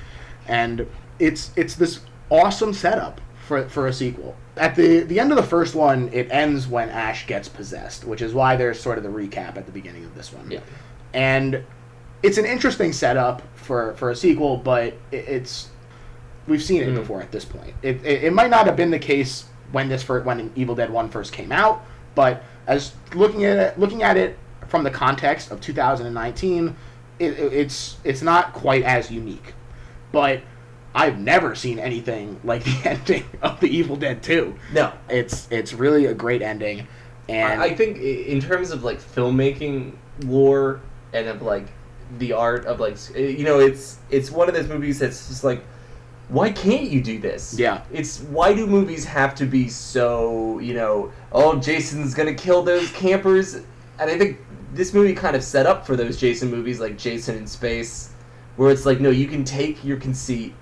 and it's this awesome setup for a sequel. At the end of the first one, it ends when Ash gets possessed, which is why there's sort of the recap at the beginning of this one. Yeah. And it's an interesting setup for a sequel, but we've seen it before at this point. It might not have been the case when Evil Dead 1 first came out, but as looking at it from the context of 2019, it's not quite as unique. But I've never seen anything like the ending of The Evil Dead 2. No. It's really a great ending. And I think in terms of, like, filmmaking lore and of, like, the art of, like, you know, it's one of those movies that's just like, why can't you do this? Yeah. It's, why do movies have to be so, you know, oh, Jason's gonna kill those campers? And I think this movie kind of set up for those Jason movies, like Jason in Space, where it's like, no, you can take your conceit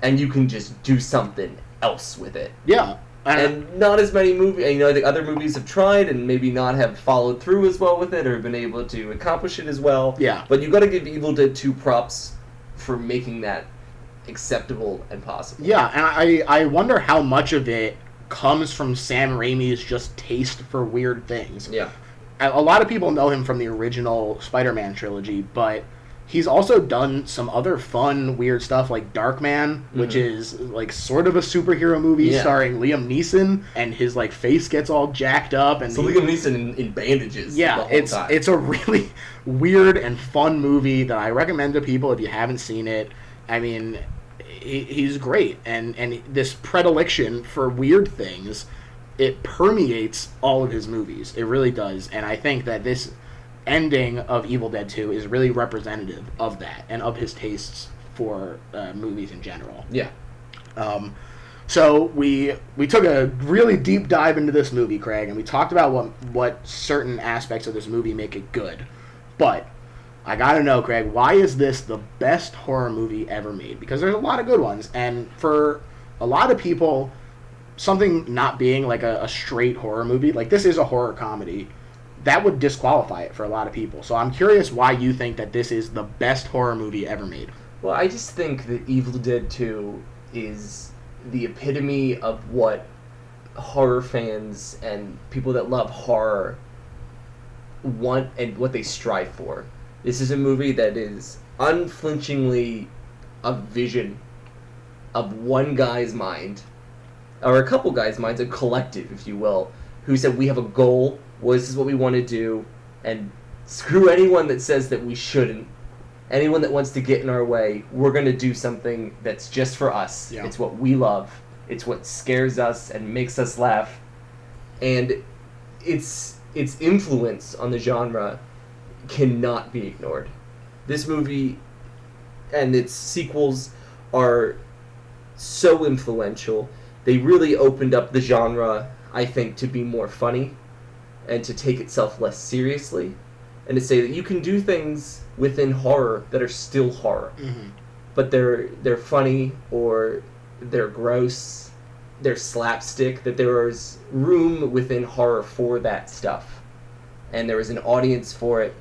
and you can just do something else with it. Yeah. And not as many movies, you know, I think other movies have tried and maybe not have followed through as well with it or been able to accomplish it as well. Yeah. But you got to give Evil Dead 2 props for making that acceptable and possible. Yeah, and I wonder how much of it comes from Sam Raimi's just taste for weird things. Yeah. A lot of people know him from the original Spider-Man trilogy, but he's also done some other fun, weird stuff like Darkman, which is like sort of a superhero movie starring Liam Neeson, and his like face gets all jacked up. And so Liam Neeson in bandages. Yeah, the whole time. It's a really weird and fun movie that I recommend to people if you haven't seen it. I mean, he's great, and this predilection for weird things it permeates all of his movies. It really does. And I think that this ending of Evil Dead 2 is really representative of that and of his tastes for movies in general. Yeah. So we took a really deep dive into this movie, Craig, and we talked about what certain aspects of this movie make it good. But I gotta know, Craig, why is this the best horror movie ever made? Because there's a lot of good ones, and for a lot of people, something not being like a straight horror movie, like this is a horror comedy, that would disqualify it for a lot of people. So I'm curious why you think that this is the best horror movie ever made. Well, I just think that Evil Dead 2 is the epitome of what horror fans and people that love horror want and what they strive for. This is a movie that is unflinchingly a vision of one guy's mind, or a couple guys' minds, a collective, if you will, who said, we have a goal, this is what we want to do, and screw anyone that says that we shouldn't. Anyone that wants to get in our way, we're going to do something that's just for us. Yeah. It's what we love. It's what scares us and makes us laugh. And its influence on the genre cannot be ignored. This movie and its sequels are so influential. They really opened up the genre, I think, to be more funny and to take itself less seriously, and to say that you can do things within horror that are still horror, but they're funny, or they're gross, they're slapstick, that there is room within horror for that stuff, and there is an audience for it,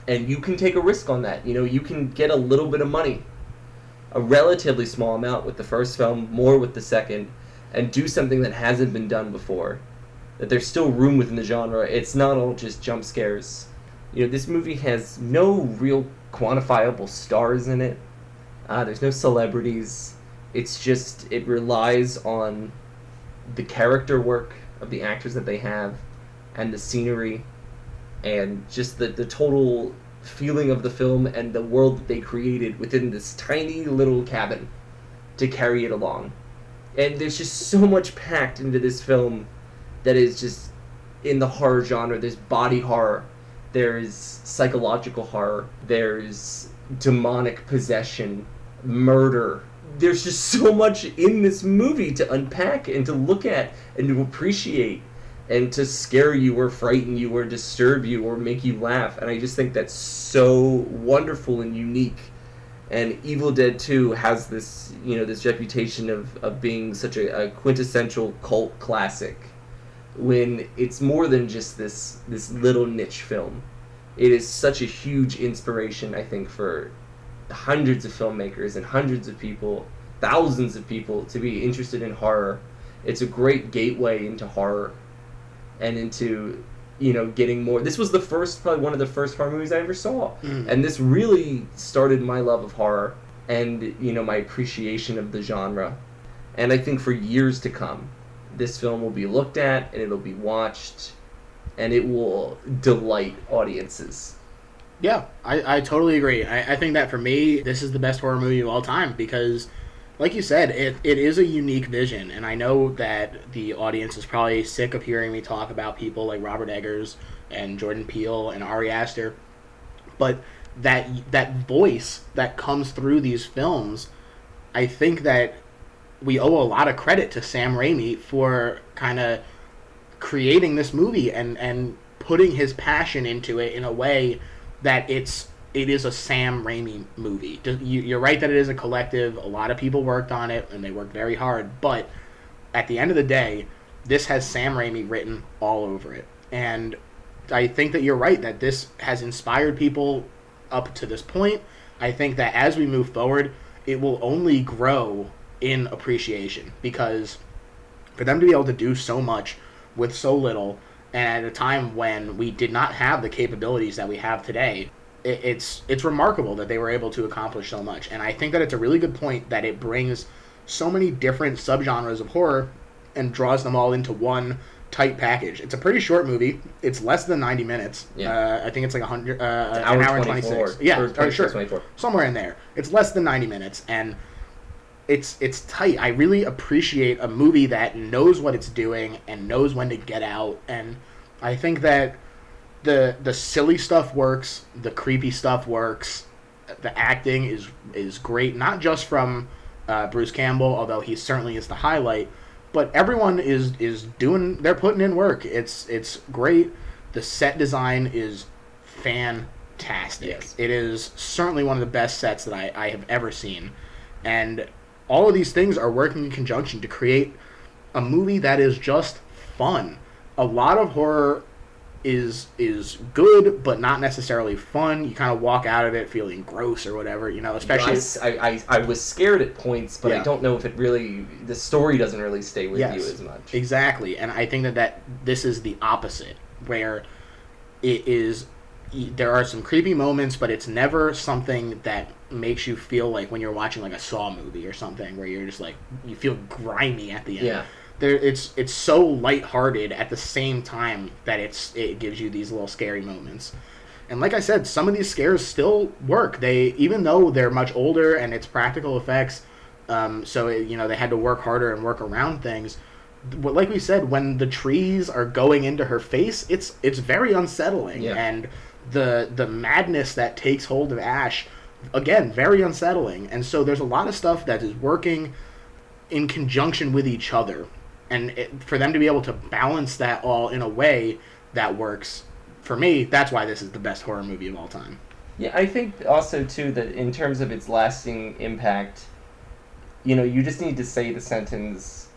and you can take a risk on that. You know, you can get a little bit of money, a relatively small amount with the first film, more with the second, and do something that hasn't been done before, that there's still room within the genre. It's not all just jump scares. You know, this movie has no real quantifiable stars in it. There's no celebrities. It's just, it relies on the character work of the actors that they have, and the scenery, and just the total feeling of the film and the world that they created within this tiny little cabin to carry it along. And there's just so much packed into this film that is just in the horror genre. There's body horror, there's psychological horror, there's demonic possession, murder. There's just so much in this movie to unpack and to look at and to appreciate and to scare you or frighten you or disturb you or make you laugh. And I just think that's so wonderful and unique. And Evil Dead 2 has this, you know, this reputation of being such a quintessential cult classic, when it's more than just this little niche film. It is such a huge inspiration, I think, for hundreds of filmmakers and hundreds of people, thousands of people, to be interested in horror. It's a great gateway into horror and into, you know, getting more. This was probably one of the first horror movies I ever saw. And this really started my love of horror and, you know, my appreciation of the genre. And I think for years to come, this film will be looked at and it'll be watched and it will delight audiences. Yeah, I totally agree. I think that for me, this is the best horror movie of all time because, like you said, it is a unique vision. And I know that the audience is probably sick of hearing me talk about people like Robert Eggers and Jordan Peele and Ari Aster. But that voice that comes through these films, I think that we owe a lot of credit to Sam Raimi for kind of creating this movie and putting his passion into it in a way that it is a Sam Raimi movie. You're right that it is a collective. A lot of people worked on it, and they worked very hard. But at the end of the day, this has Sam Raimi written all over it. And I think that you're right that this has inspired people up to this point. I think that as we move forward, it will only grow in appreciation, because for them to be able to do so much with so little, and at a time when we did not have the capabilities that we have today, it's remarkable that they were able to accomplish so much. And I think that it's a really good point that it brings so many different subgenres of horror and draws them all into one tight package. It's a pretty short movie. It's less than 90 minutes. Yeah. I think it's like an hour and 26. Yeah, sure. 24. Somewhere in there. It's less than 90 minutes, and it's tight. I really appreciate a movie that knows what it's doing and knows when to get out. And I think that the silly stuff works, the creepy stuff works, the acting is great. Not just from Bruce Campbell, although he certainly is the highlight, but everyone is doing. They're putting in work. It's great. The set design is fantastic. Yes. It is certainly one of the best sets that I have ever seen. And all of these things are working in conjunction to create a movie that is just fun. A lot of horror is good, but not necessarily fun. You kind of walk out of it feeling gross or whatever, especially... I was scared at points, but Yeah. I don't know if it really... The story doesn't really stay with Yes, you as much. Exactly. And I think that this is the opposite, where it is... There are some creepy moments, but it's never something that makes you feel like when you're watching like a Saw movie or something, where you're just like, you feel grimy at the end. Yeah. It's so lighthearted at the same time that it gives you these little scary moments. And like I said, some of these scares still work. Even though they're much older and it's practical effects, they had to work harder and work around things. But like we said, when the trees are going into her face, it's very unsettling. Yeah. And the madness that takes hold of Ash, again, very unsettling. And so there's a lot of stuff that is working in conjunction with each other. And for them to be able to balance that all in a way that works, for me, that's why this is the best horror movie of all time. Yeah, I think also, too, that in terms of its lasting impact, you just need to say the sentence,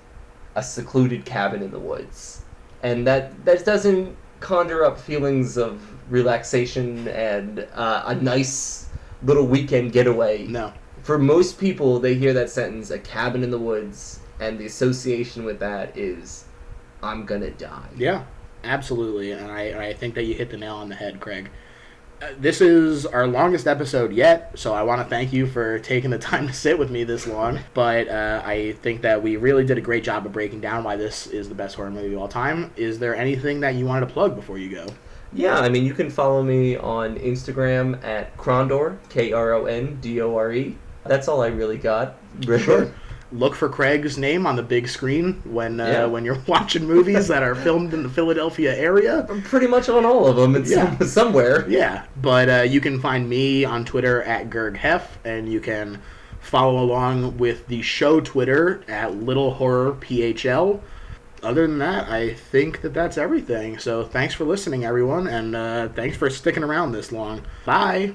a secluded cabin in the woods. And that doesn't conjure up feelings of relaxation and a nice little weekend getaway. No. For most people, they hear that sentence, a cabin in the woods, and the association with that is, I'm gonna die. Yeah, absolutely. And I think that you hit the nail on the head, Craig. This is our longest episode yet, so I want to thank you for taking the time to sit with me this long. But I think that we really did a great job of breaking down why this is the best horror movie of all time. Is there anything that you wanted to plug before you go? Yeah, I mean, you can follow me on Instagram at Krondor, Krondore. That's all I really got. Sure. Look for Craig's name on the big screen when you're watching movies that are filmed in the Philadelphia area. I'm pretty much on all of them. It's somewhere. Yeah, but you can find me on Twitter at GergHef, and you can follow along with the show Twitter at LittleHorrorPHL. Other than that, I think that's everything. So thanks for listening, everyone, and thanks for sticking around this long. Bye!